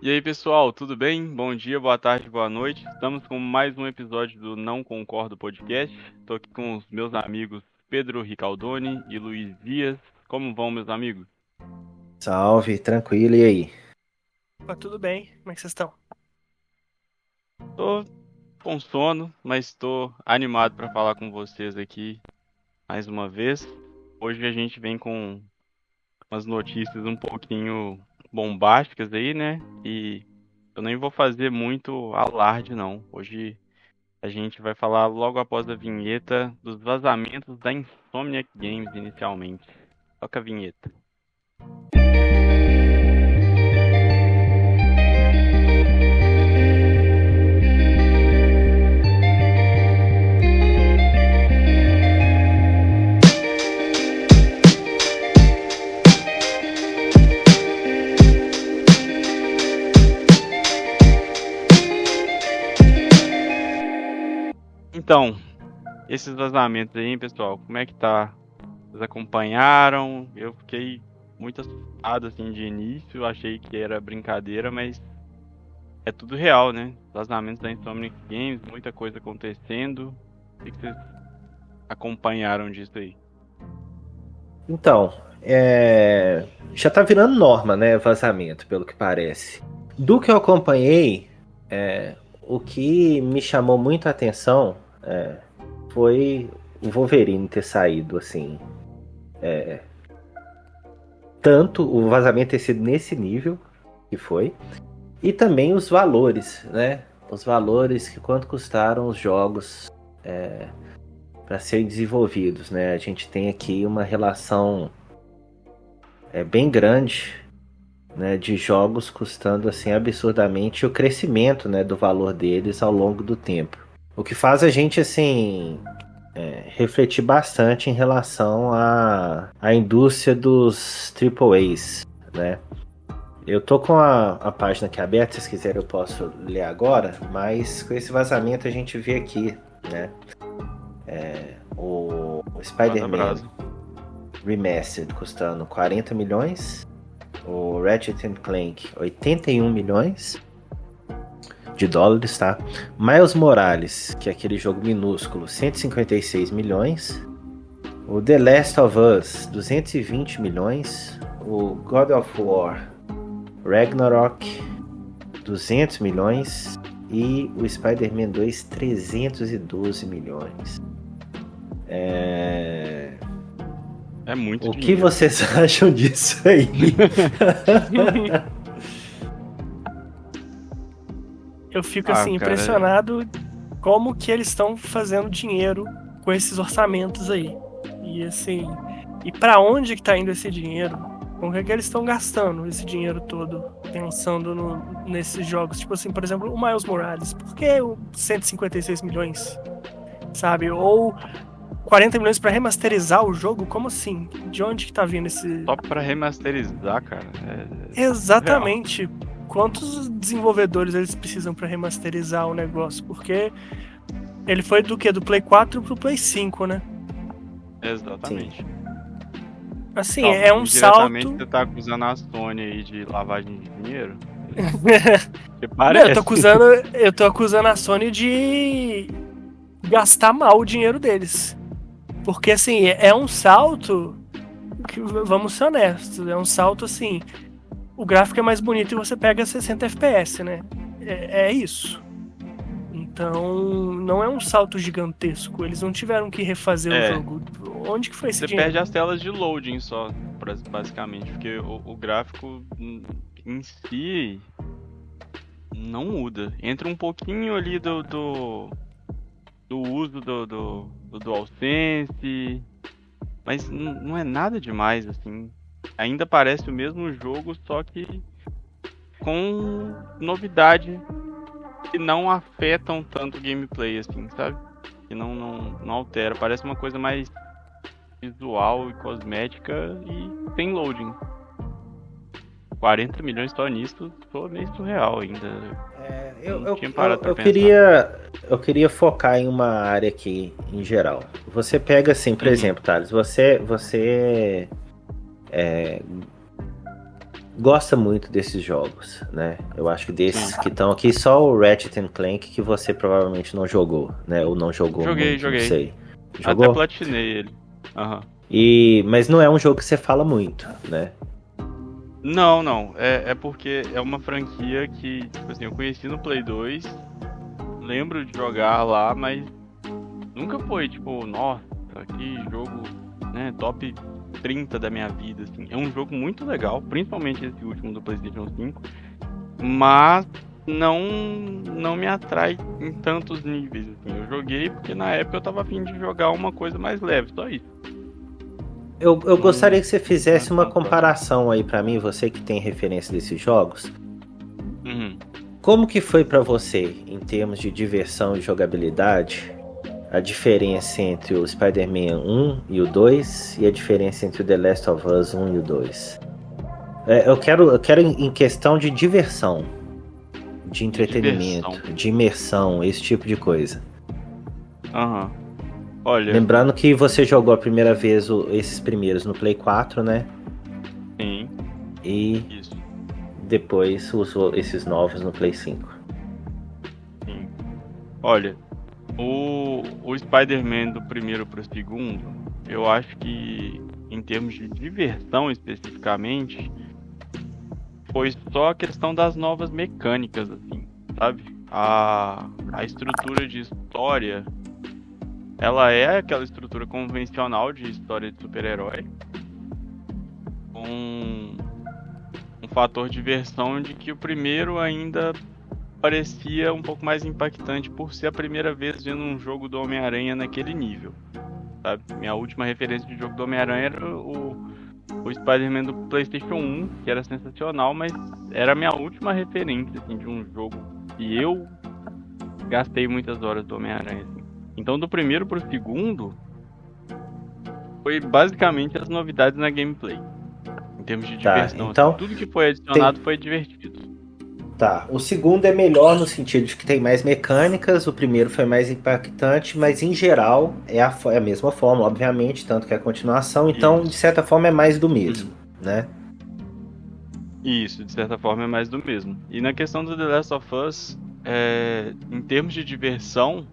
E aí, pessoal, tudo bem? Bom dia, boa tarde, boa noite. Estamos com mais um episódio do Não Concordo Podcast. Estou aqui com os meus amigos Pedro Ricaldoni e Luiz Dias. Como vão, meus amigos? Salve, tranquilo, e aí? Tudo bem? Como é que vocês estão? Tô com sono, mas estou animado para falar com vocês aqui mais uma vez. Hoje a gente vem com umas notícias um pouquinho bombásticas aí, né? E eu nem vou fazer muito alarde, não. Hoje a gente vai falar logo após a vinheta dos vazamentos da Insomniac Games inicialmente. Toca a vinheta. Então, esses vazamentos aí, hein, pessoal, como é que tá? Vocês acompanharam? Eu fiquei muito assustado assim de início, achei que era brincadeira, mas é tudo real, né? Vazamentos da Insomniac Games, muita coisa acontecendo. O que vocês acompanharam disso aí? Então, já tá virando norma, né? Vazamento, pelo que parece. Do que eu acompanhei, o que me chamou muito a atenção foi o Wolverine ter saído, assim. Tanto o vazamento ter sido nesse nível que foi, e também os valores, né? Os valores que quanto custaram os jogos para serem desenvolvidos, né? A gente tem aqui uma relação bem grande, né, de jogos custando assim absurdamente o crescimento, né, do valor deles ao longo do tempo. O que faz a gente assim refletir bastante em relação à indústria dos AAAs, né? Eu tô com a página aqui aberta, se vocês quiserem eu posso ler agora, mas com esse vazamento a gente vê aqui, né, o Spider-Man Brasa. Remastered custando 40 milhões, o Ratchet Clank 81 milhões de dólares, tá? Miles Morales, que é aquele jogo minúsculo, 156 milhões. O The Last of Us, 220 milhões. O God of War Ragnarok, 200 milhões. E o Spider-Man 2, 312 milhões. É muito O que dinheiro. vocês acham disso aí? Eu fico Ah, assim cara, impressionado como que eles estão fazendo dinheiro com esses orçamentos aí. E assim, e para onde que tá indo esse dinheiro? Com que eles estão gastando esse dinheiro todo pensando nesses jogos? Tipo assim, por exemplo, o Miles Morales. Por que o 156 milhões? Sabe? Ou 40 milhões para remasterizar o jogo? Como assim? De onde que tá vindo esse... só pra remasterizar, cara. Exatamente. Quantos desenvolvedores eles precisam para remasterizar o negócio? Porque ele foi do quê? Do Play 4 pro Play 5, né? Exatamente. Sim. Assim, Não, é um indiretamente salto... você tá acusando a Sony aí de lavagem de dinheiro? Que Não, parece. eu tô acusando a Sony de gastar mal o dinheiro deles. Porque, assim, é um salto que, vamos ser honestos, é um salto, assim, o gráfico é mais bonito e você pega 60 FPS, né? É isso. Então, não é um salto gigantesco. Eles não tiveram que refazer o jogo. Onde que foi esse Você dinheiro? perde as telas de loading só, basicamente, porque o gráfico em si não muda. Entra um pouquinho ali do uso do DualSense, mas não é nada demais, assim. Ainda parece o mesmo jogo, só que com novidades que não afetam tanto o gameplay, assim, sabe? Que não altera. Parece uma coisa mais visual e cosmética e tem loading. 40 milhões só nisso, tô meio surreal ainda. Não tinha parado pra pensar. Eu queria focar em uma área aqui em geral. Você pega assim, por exemplo, Thales, você gosta muito desses jogos, né? Eu acho que desses que estão aqui, só o Ratchet and Clank que você provavelmente não jogou, né? Ou não jogou muito, Joguei. não sei. Até Jogou? platinei ele. Aham. Mas não é um jogo que você fala muito, né? Não. É porque é uma franquia que, tipo assim, eu conheci no Play 2, lembro de jogar lá, mas nunca foi, tipo, nossa, que jogo, né, top 30 da minha vida, assim. É um jogo muito legal, principalmente esse último do PlayStation 5, mas não me atrai em tantos níveis, assim. Eu joguei porque na época eu tava afim de jogar uma coisa mais leve, só isso. Eu gostaria que você fizesse uma comparação aí pra mim, você que tem referência desses jogos. Uhum. Como que foi pra você, em termos de diversão e jogabilidade, a diferença entre o Spider-Man 1 e o 2 e a diferença entre o The Last of Us 1 e o 2? Eu quero em questão de diversão, de entretenimento, de imersão, esse tipo de coisa. Aham. Olha. Lembrando que você jogou a primeira vez esses primeiros no Play 4, né? Sim. E Isso. depois usou esses novos no Play 5. Sim. Olha, o Spider-Man do primeiro pro segundo, eu acho que em termos de diversão especificamente, foi só a questão das novas mecânicas, assim, sabe? A estrutura de história, ela é aquela estrutura convencional de história de super-herói, com um fator de diversão de que o primeiro ainda parecia um pouco mais impactante por ser a primeira vez vendo um jogo do Homem-Aranha naquele nível, sabe? Minha última referência de jogo do Homem-Aranha era o Spider-Man do PlayStation 1, que era sensacional, mas era a minha última referência, assim, de um jogo que eu gastei muitas horas do Homem-Aranha, assim. Então, do primeiro pro segundo, foi basicamente as novidades na gameplay, em termos de diversão. Então, assim, tudo que foi adicionado foi divertido. Tá, o segundo é melhor no sentido de que tem mais mecânicas, o primeiro foi mais impactante, mas em geral é a mesma forma, obviamente, tanto que é a continuação, então de certa forma é mais do mesmo, né? Isso, de certa forma é mais do mesmo. E na questão do The Last of Us, em termos de diversão,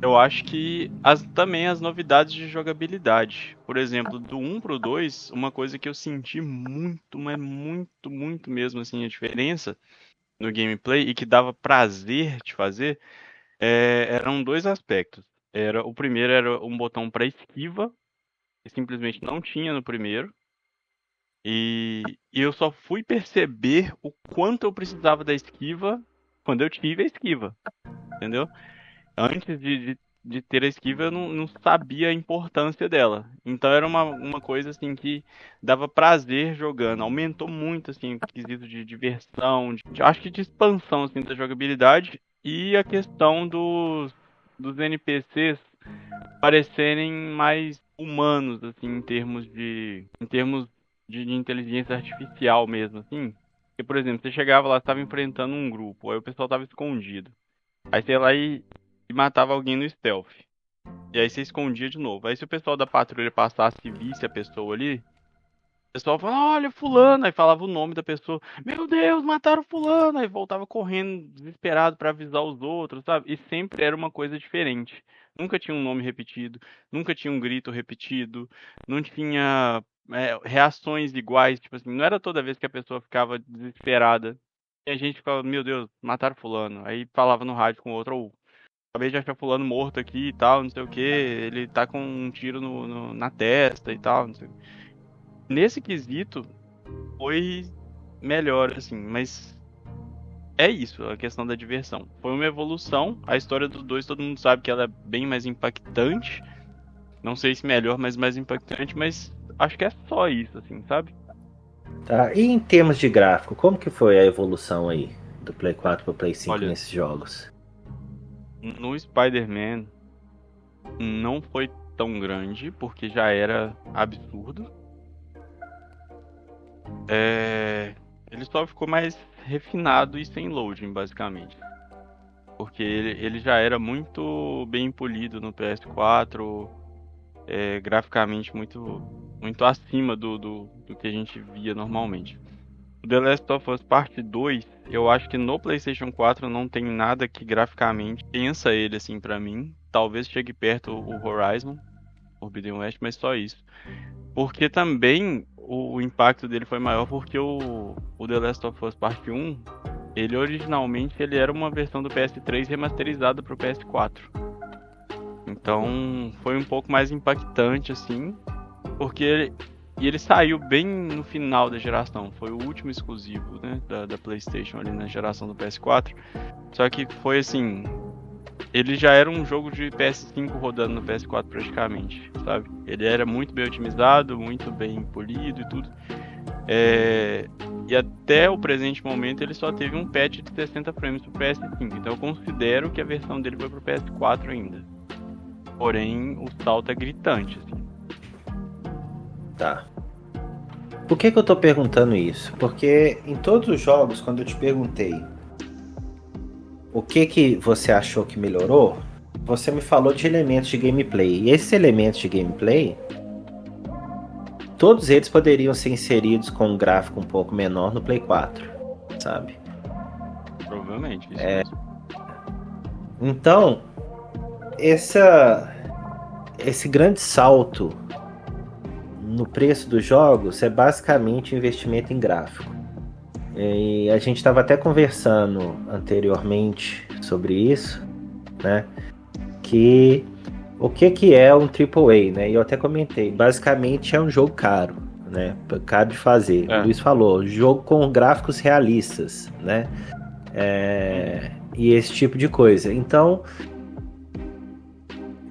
eu acho que também as novidades de jogabilidade. Por exemplo, do 1 pro 2, uma coisa que eu senti muito, mas muito mesmo assim, a diferença no gameplay e que dava prazer de fazer, eram dois aspectos. O primeiro era um botão para esquiva, que simplesmente não tinha no primeiro. E eu só fui perceber o quanto eu precisava da esquiva quando eu tive a esquiva, entendeu? Antes de ter a esquiva, eu não sabia a importância dela. Então era uma coisa assim que dava prazer jogando. Aumentou muito assim, o quesito de diversão, acho que de expansão assim, da jogabilidade. E a questão dos NPCs parecerem mais humanos, assim, em termos de inteligência artificial mesmo, assim. Porque, por exemplo, você chegava lá, estava enfrentando um grupo, aí o pessoal estava escondido. Aí você ia lá e matava alguém no stealth. E aí você escondia de novo. Aí se o pessoal da patrulha passasse e visse a pessoa ali, o pessoal falava, olha, fulano, aí falava o nome da pessoa. Meu Deus, mataram fulano! Aí voltava correndo, desesperado pra avisar os outros, sabe? E sempre era uma coisa diferente. Nunca tinha um nome repetido, nunca tinha um grito repetido, não tinha reações iguais, tipo assim, não era toda vez que a pessoa ficava desesperada. E a gente ficava, meu Deus, mataram fulano. Aí falava no rádio com o outro, ou acabei de achar fulano morto aqui e tal, não sei o que, ele tá com um tiro na testa e tal, não sei o quê. Nesse quesito, foi melhor, assim, mas é isso, a questão da diversão. Foi uma evolução, a história dos dois, todo mundo sabe que ela é bem mais impactante. Não sei se melhor, mas mais impactante, mas acho que é só isso, assim, sabe? Tá, e em termos de gráfico, como que foi a evolução aí do Play 4 pro Play 5 Olha, nesses jogos? No Spider-Man não foi tão grande, porque já era absurdo. Ele só ficou mais refinado e sem loading, basicamente. Porque ele já era muito bem polido no PS4, graficamente muito acima do que a gente via normalmente. O The Last of Us Part 2, eu acho que no PlayStation 4 não tem nada que graficamente pensa ele assim pra mim. Talvez chegue perto o Horizon, Forbidden West, mas só isso. Porque também o impacto dele foi maior porque o The Last of Us Part 1, ele originalmente era uma versão do PS3 remasterizada pro PS4. Então foi um pouco mais impactante assim, porque ele saiu bem no final da geração, foi o último exclusivo, né, da PlayStation ali na geração do PS4. Só que foi assim, ele já era um jogo de PS5 rodando no PS4 praticamente, sabe? Ele era muito bem otimizado, muito bem polido e tudo. E até o presente momento ele só teve um patch de 60 frames pro PS5. Então eu considero que a versão dele foi pro PS4 ainda. Porém, o salto é gritante, assim. Tá. Por que eu tô perguntando isso? Porque em todos os jogos, quando eu te perguntei o que você achou que melhorou, você me falou de elementos de gameplay. E esses elementos de gameplay, todos eles poderiam ser inseridos com um gráfico um pouco menor no Play 4, sabe? Provavelmente, isso mesmo. Então, esse grande salto no preço dos jogos é basicamente investimento em gráfico. E a gente estava até conversando anteriormente sobre isso, né? Que o que é um AAA, né? E eu até comentei, basicamente é um jogo caro, né? Caro de fazer. O Luiz falou, jogo com gráficos realistas, né? E esse tipo de coisa. Então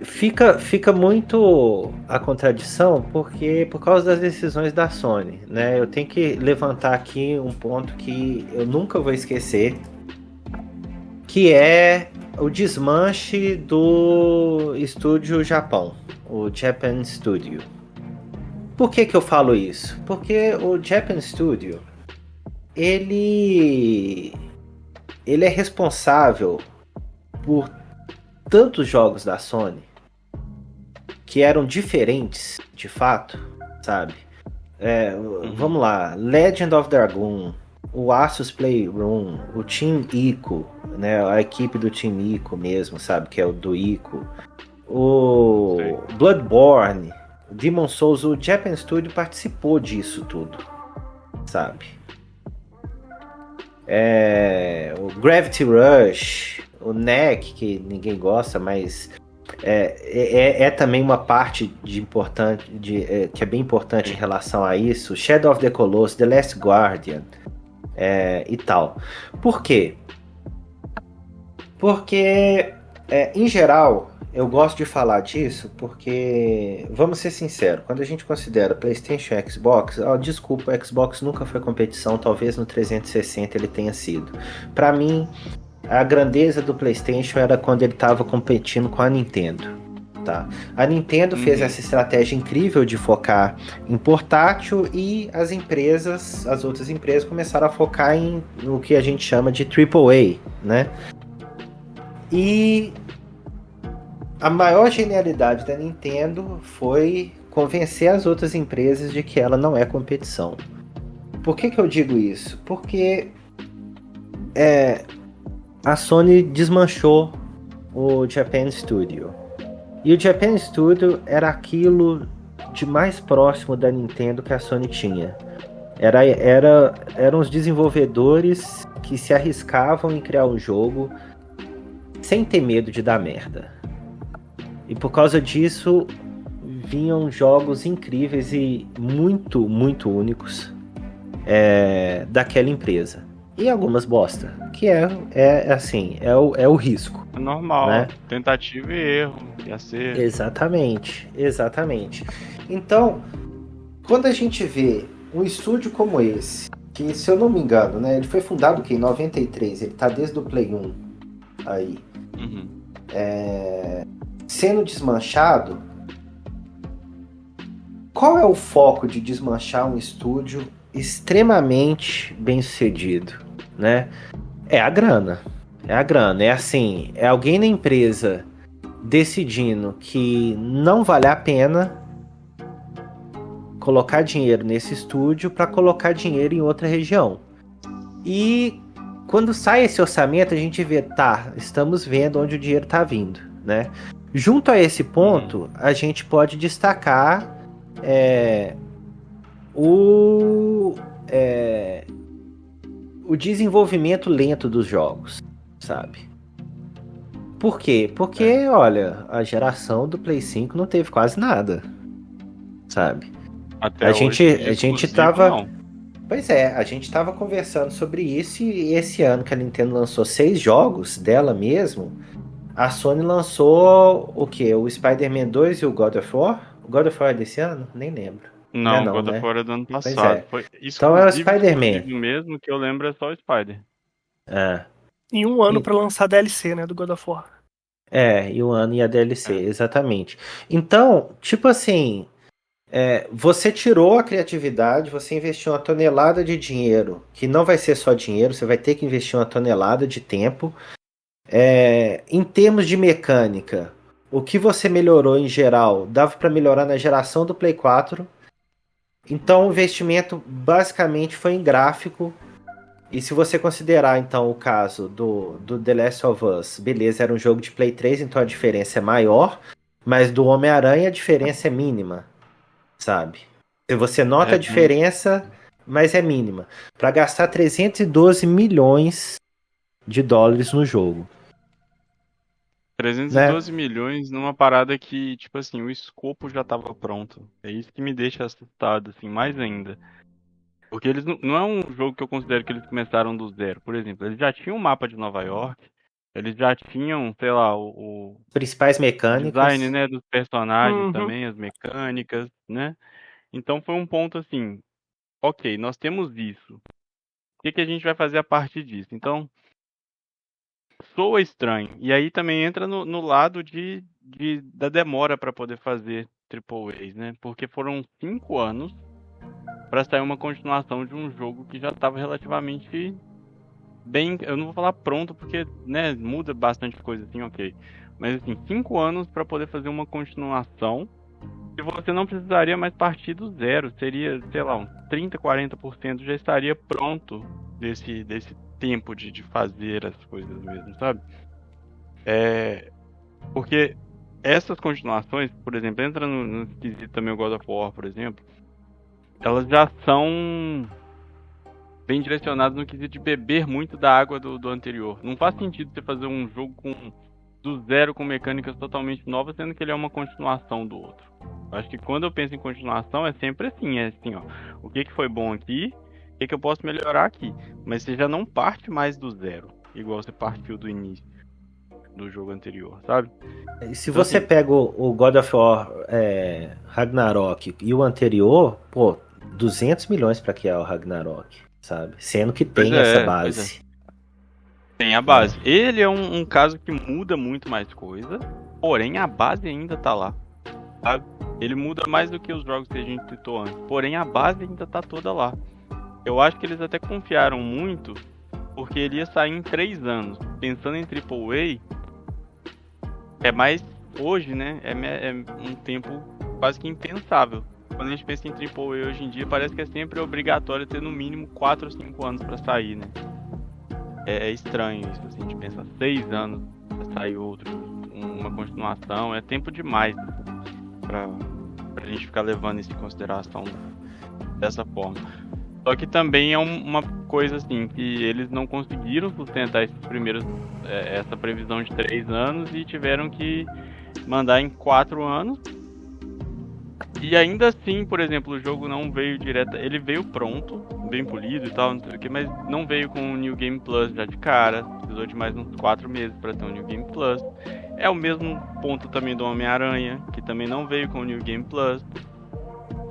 fica muito a contradição, porque por causa das decisões da Sony, né? Eu tenho que levantar aqui um ponto que eu nunca vou esquecer, que é o desmanche do estúdio Japão, o Japan Studio. Por que eu falo isso? Porque o Japan Studio, ele é responsável por tantos jogos da Sony que eram diferentes, de fato, sabe? Vamos lá, Legend of Dragoon, o Asus Playroom, o Team Ico, né? A equipe do Team Ico mesmo, sabe? Que é o do Ico. O Bloodborne, Demon's Souls, o Japan Studio participou disso tudo, sabe? O Gravity Rush, o NEC, que ninguém gosta, mas é também uma parte que é bem importante em relação a isso. Shadow of the Colossus, The Last Guardian e tal. Por quê? Porque em geral eu gosto de falar disso porque, vamos ser sinceros, quando a gente considera PlayStation e Xbox, desculpa, o Xbox nunca foi competição, talvez no 360 ele tenha sido. Pra mim, a grandeza do PlayStation era quando ele estava competindo com a Nintendo, tá? A Nintendo fez essa estratégia incrível de focar em portátil e as outras empresas começaram a focar no que a gente chama de AAA, né? E a maior genialidade da Nintendo foi convencer as outras empresas de que ela não é competição. Por que eu digo isso? Porque a Sony desmanchou o Japan Studio. E o Japan Studio era aquilo de mais próximo da Nintendo que a Sony tinha. Eram os desenvolvedores que se arriscavam em criar um jogo sem ter medo de dar merda. E por causa disso, vinham jogos incríveis e muito, muito únicos daquela empresa. E algumas bosta, que assim, é o risco. É normal, né? Tentativa e erro, ia ser... Exatamente. Então, quando a gente vê um estúdio como esse, que se eu não me engano, né, ele foi fundado em 93, ele tá desde o Play 1 aí, sendo desmanchado, qual é o foco de desmanchar um estúdio extremamente bem sucedido, né? É a grana, é assim, é alguém na empresa decidindo que não vale a pena colocar dinheiro nesse estúdio para colocar dinheiro em outra região. E quando sai esse orçamento, a gente vê, estamos vendo onde o dinheiro está vindo, né? Junto a esse ponto, a gente pode destacar o desenvolvimento lento dos jogos, sabe? Por quê? Porque, olha, a geração do Play 5 não teve quase nada, sabe? Até a hoje, gente tava... não. Pois é, a gente tava conversando sobre isso e esse ano que a Nintendo lançou 6 jogos dela mesmo, a Sony lançou o quê? O Spider-Man 2 e o God of War? O God of War é desse ano? Nem lembro. Não, não, God né? of War é do ano Pois passado. é. Foi Então é o Spider-Man. exclusivo mesmo, que eu lembro é só o Spider. Em um ano pra lançar DLC, né, do God of War. E o ano e a DLC, exatamente. Então, tipo assim, você tirou a criatividade, você investiu uma tonelada de dinheiro, que não vai ser só dinheiro, você vai ter que investir uma tonelada de tempo. Em termos de mecânica, o que você melhorou em geral, dava para melhorar na geração do Play 4. Então o investimento basicamente foi em gráfico. E se você considerar então o caso do The Last of Us, beleza, era um jogo de Play 3, então a diferença é maior, mas do Homem-Aranha a diferença é mínima, sabe? Você nota a diferença, mas é mínima. Para gastar 312 milhões de dólares no jogo. 312 milhões numa parada que, tipo assim, o escopo já tava pronto. É isso que me deixa assustado, assim, mais ainda. Porque eles não é um jogo que eu considero que eles começaram do zero. Por exemplo, eles já tinham o mapa de Nova York, eles já tinham, sei lá, o principais mecânicas, design, né, dos personagens também, as mecânicas, né? Então foi um ponto assim, ok, nós temos isso. O que a gente vai fazer a partir disso? Então, soa estranho. E aí também entra no lado da demora para poder fazer AAAs, né? Porque foram 5 anos para sair uma continuação de um jogo que já estava relativamente bem... Eu não vou falar pronto porque, né, muda bastante coisa assim, ok. Mas assim, 5 anos para poder fazer uma continuação e você não precisaria mais partir do zero. Seria, sei lá, uns 30, 40% já estaria pronto desse tempo de fazer as coisas mesmo, sabe? Porque essas continuações, por exemplo, entra no esquisito também o God of War, por exemplo, elas já são bem direcionadas no quesito de beber muito da água do anterior. Não faz sentido você fazer um jogo do zero com mecânicas totalmente novas, sendo que ele é uma continuação do outro. Eu acho que quando eu penso em continuação é sempre assim, ó, o que foi bom aqui, o que eu posso melhorar aqui, mas você já não parte mais do zero, igual você partiu do início do jogo anterior, sabe? Se então, você pega o God of War Ragnarok e o anterior, 200 milhões pra criar o Ragnarok, sabe? Sendo que tem essa base. Tem a base. Ele é um caso que muda muito mais coisa, porém a base ainda tá lá, sabe? Ele muda mais do que os jogos que a gente citou antes, porém a base ainda tá toda lá. Eu acho que eles até confiaram muito, porque ele ia sair em 3 anos. Pensando em AAA, mais hoje, né? É um tempo quase que impensável. Quando a gente pensa em AAA hoje em dia, parece que é sempre obrigatório ter no mínimo 4 ou 5 anos pra sair, né? É estranho isso, assim, a gente pensa 6 anos pra sair uma continuação, é tempo demais pra gente ficar levando isso em consideração dessa forma. Só que também é uma coisa assim, que eles não conseguiram sustentar essa previsão de 3 anos e tiveram que mandar em 4 anos. E ainda assim, por exemplo, o jogo não veio direto, ele veio pronto, bem polido e tal, não sei o que, mas não veio com o New Game Plus já de cara, precisou de mais uns 4 meses para ter um New Game Plus. É o mesmo ponto também do Homem-Aranha, que também não veio com o New Game Plus.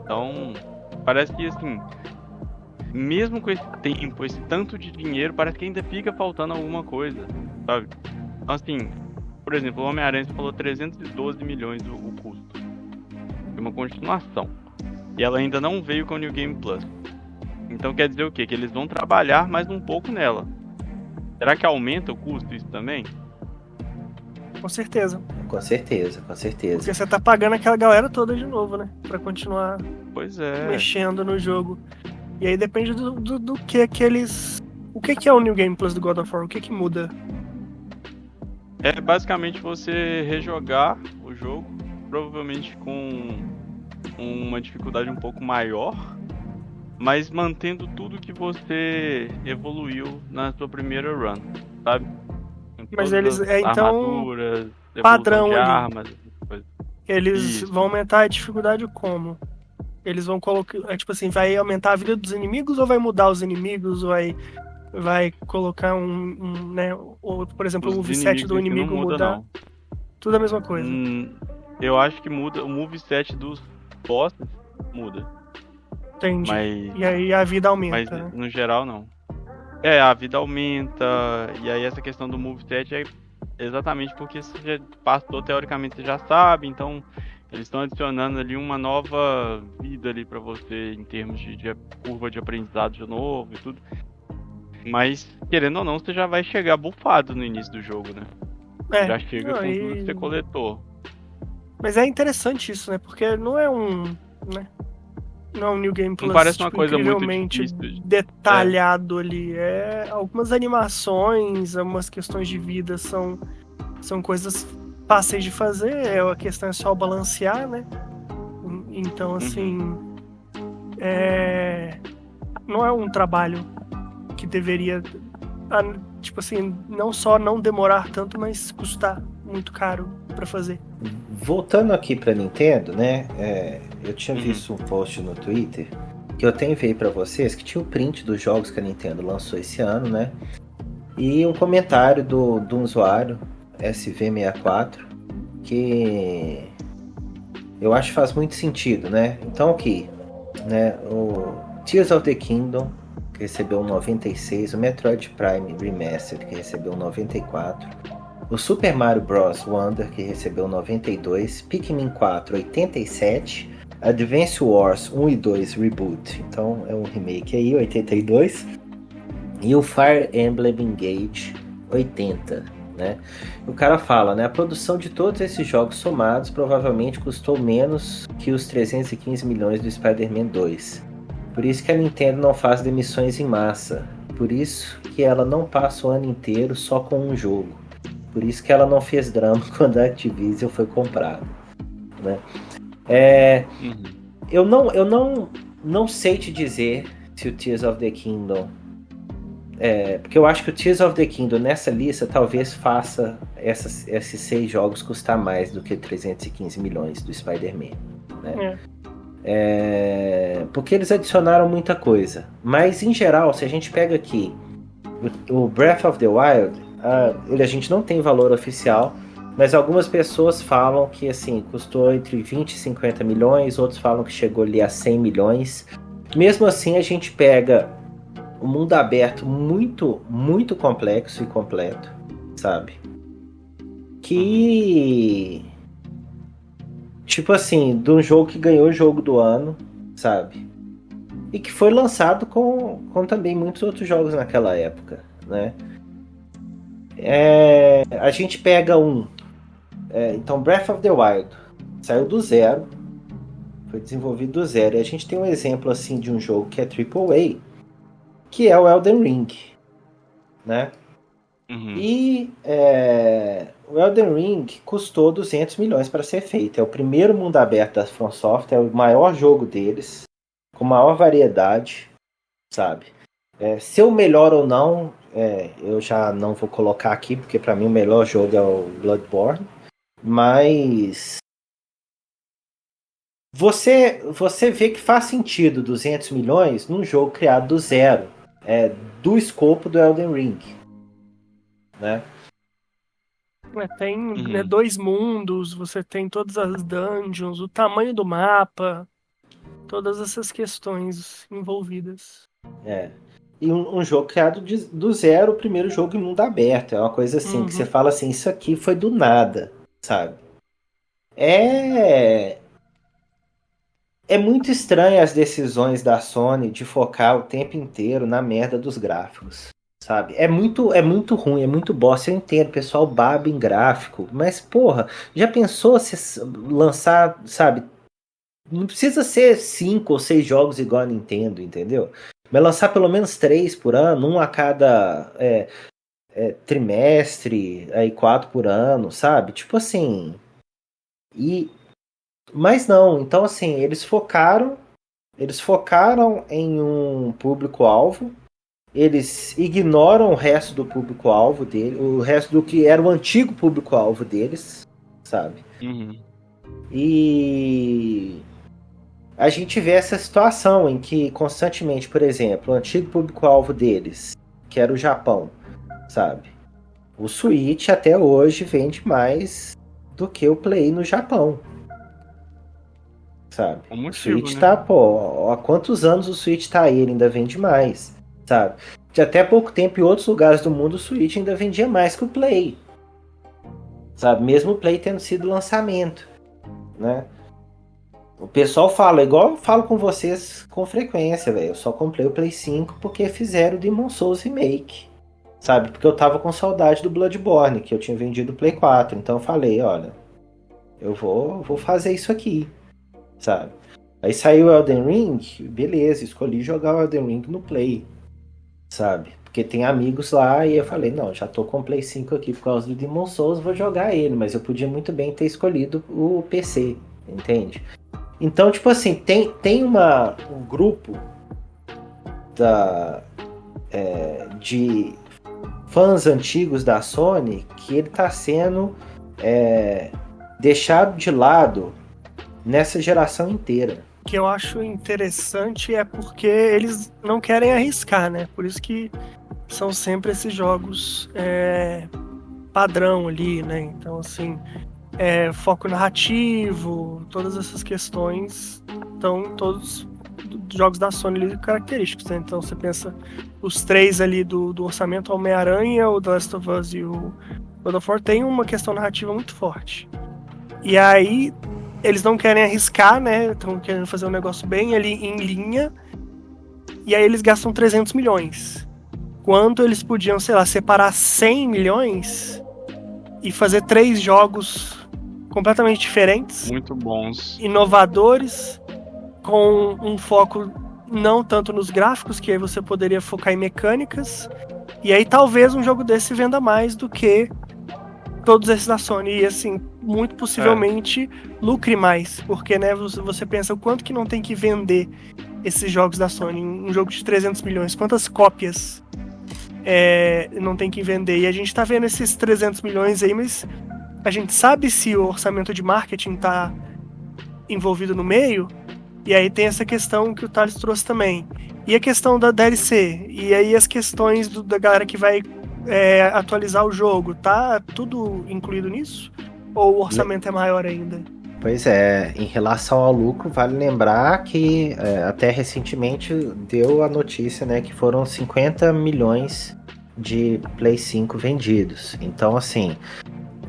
Então, parece que assim, mesmo com esse tempo, esse tanto de dinheiro, parece que ainda fica faltando alguma coisa, sabe? Então, assim, por exemplo, o Homem-Aranha falou 312 milhões o custo de uma continuação. E ela ainda não veio com o New Game Plus. Então quer dizer o quê? Que eles vão trabalhar mais um pouco nela. Será que aumenta o custo isso também? Com certeza. Com certeza, com certeza. Porque você tá pagando aquela galera toda de novo, né? Pra continuar Pois é. mexendo no jogo. E aí depende do que eles... O que é o New Game Plus do God of War? O que muda? É basicamente você rejogar o jogo, provavelmente com uma dificuldade um pouco maior, mas mantendo tudo que você evoluiu na sua primeira run, sabe? Mas eles então armaduras, padrão de ali. armas, coisas. Eles Isso. vão aumentar a dificuldade como? Eles vão colocar, tipo assim, vai aumentar a vida dos inimigos ou vai mudar os inimigos, ou vai colocar né, ou por exemplo, o moveset do inimigo não muda, mudar? não. Tudo a mesma coisa. Eu acho que muda, o moveset dos bosses muda. Entendi. Mas, e aí a vida aumenta, mas né? no geral não. A vida aumenta, e aí essa questão do moveset é exatamente porque você já passou, teoricamente você já sabe, então eles estão adicionando ali uma nova vida ali pra você em termos de curva de aprendizado de novo e tudo. Mas, querendo ou não, você já vai chegar bufado no início do jogo, né? Já chega com tudo que você coletou. Mas é interessante isso, né? Porque não é um... né? Não é um New Game Plus, não parece uma coisa muito incrivelmente difícil. detalhado ali. Algumas animações, algumas questões de vida são coisas fáceis de fazer. A questão é só balancear, né? Então, assim... não é um trabalho que deveria... tipo assim, não só não demorar tanto, mas custar muito caro pra fazer. Voltando aqui pra Nintendo, né? Eu tinha visto um post no Twitter que eu até enviei pra vocês, que tinha o print dos jogos que a Nintendo lançou esse ano, né? E um comentário de um usuário, SV64, que eu acho que faz muito sentido, né? Então aqui, né? O Tears of the Kingdom, que recebeu 96, o Metroid Prime Remastered, que recebeu 94, o Super Mario Bros. Wonder, que recebeu 92, Pikmin 4, 87, Advance Wars 1 e 2 Reboot, então é um remake aí, 82, e o Fire Emblem Engage, 80, né? O cara fala, né? A produção de todos esses jogos somados provavelmente custou menos que os 315 milhões do Spider-Man 2. Por isso que a Nintendo não faz demissões em massa. Por isso que ela não passa o ano inteiro só com um jogo. Por isso que ela não fez drama quando a Activision foi comprada, né? Eu não sei te dizer se o Tears of the Kingdom... porque eu acho que o Tears of the Kingdom nessa lista talvez faça esses 6 jogos custar mais do que 315 milhões do Spider-Man, né? Porque eles adicionaram muita coisa. Mas em geral, se a gente pega aqui o Breath of the Wild, a gente não tem valor oficial, mas algumas pessoas falam que assim, custou entre 20 e 50 milhões, outros falam que chegou ali a 100 milhões. Mesmo assim, a gente pega um mundo aberto muito, muito complexo e completo, sabe? Que... tipo assim, de um jogo que ganhou o jogo do ano, sabe? E que foi lançado com também muitos outros jogos naquela época, né? A gente pega então Breath of the Wild saiu do zero, foi desenvolvido do zero, e a gente tem um exemplo assim de um jogo que é AAA, que é o Elden Ring, né? E o Elden Ring custou 200 milhões para ser feito. É o primeiro mundo aberto da From Software, é o maior jogo deles, com maior variedade, sabe? Se o melhor ou não, eu já não vou colocar aqui, porque para mim o melhor jogo é o Bloodborne. Mas você vê que faz sentido 200 milhões num jogo criado do zero, do escopo do Elden Ring, né? Tem 2 mundos, você tem todas as dungeons, o tamanho do mapa, todas essas questões envolvidas. E um jogo criado do zero, o primeiro jogo em mundo aberto. É uma coisa assim, que você fala assim, isso aqui foi do nada, sabe? É muito estranho as decisões da Sony de focar o tempo inteiro na merda dos gráficos, sabe? É muito ruim, é muito bosta. Eu entendo, o pessoal baba em gráfico, mas porra, já pensou se lançar, sabe, Não precisa ser 5 ou 6 jogos igual a Nintendo, entendeu? Mas lançar pelo menos 3 por ano, um a cada trimestre, aí 4 por ano, sabe? Tipo assim. Mas não, então assim, eles focaram em um público-alvo, eles ignoram o resto do público-alvo dele, o resto do que era o antigo público-alvo deles, sabe? Uhum. E a gente vê essa situação em que constantemente, por exemplo, o antigo público-alvo deles, que era o Japão, sabe? O Switch até hoje vende mais do que o Play no Japão. Sabe? O Switch né? tá, pô, há quantos anos o Switch tá aí? Ele ainda vende mais, sabe? De até pouco tempo em outros lugares do mundo o Switch ainda vendia mais que o Play, sabe? Mesmo o Play tendo sido lançamento, né? O pessoal fala, igual eu falo com vocês com frequência, velho. Eu só comprei o Play 5 porque fizeram o Demon's Souls Remake, sabe? Porque eu tava com saudade do Bloodborne, que eu tinha vendido o Play 4. Então eu falei, olha, eu vou fazer isso aqui, sabe? Aí saiu o Elden Ring, beleza, escolhi jogar o Elden Ring no Play, sabe? Porque tem amigos lá e eu falei, não, já tô com o Play 5 aqui por causa do Demon's Souls, vou jogar ele, mas eu podia muito bem ter escolhido o PC, entende? Então, tipo assim, tem um grupo de fãs antigos da Sony que ele tá sendo deixado de lado nessa geração inteira. O que eu acho interessante é porque eles não querem arriscar, né? Por isso que são sempre esses jogos padrão ali, né? Então, assim, foco narrativo, todas essas questões estão todos os jogos da Sony ali característicos, né? Então, você pensa os 3 ali do orçamento, Homem-Aranha, o The Last of Us e o God of War, tem uma questão narrativa muito forte. E aí eles não querem arriscar, né? Estão querendo fazer um negócio bem ali em linha. E aí eles gastam 300 milhões. Quando eles podiam, sei lá, separar 100 milhões e fazer 3 jogos completamente diferentes. Muito bons. Inovadores, com um foco não tanto nos gráficos, que aí você poderia focar em mecânicas. E aí talvez um jogo desse venda mais do que todos esses da Sony, e assim, muito possivelmente lucre mais, porque, né, você pensa o quanto que não tem que vender esses jogos da Sony, um jogo de 300 milhões, quantas cópias não tem que vender, e a gente tá vendo esses 300 milhões aí, mas a gente sabe se o orçamento de marketing tá envolvido no meio, e aí tem essa questão que o Thales trouxe também, e a questão da DLC, e aí as questões da galera que vai atualizar o jogo, tá tudo incluído nisso? Ou o orçamento é maior ainda? Pois é, em relação ao lucro, vale lembrar que até recentemente deu a notícia, né, que foram 50 milhões de Play 5 vendidos. Então, assim,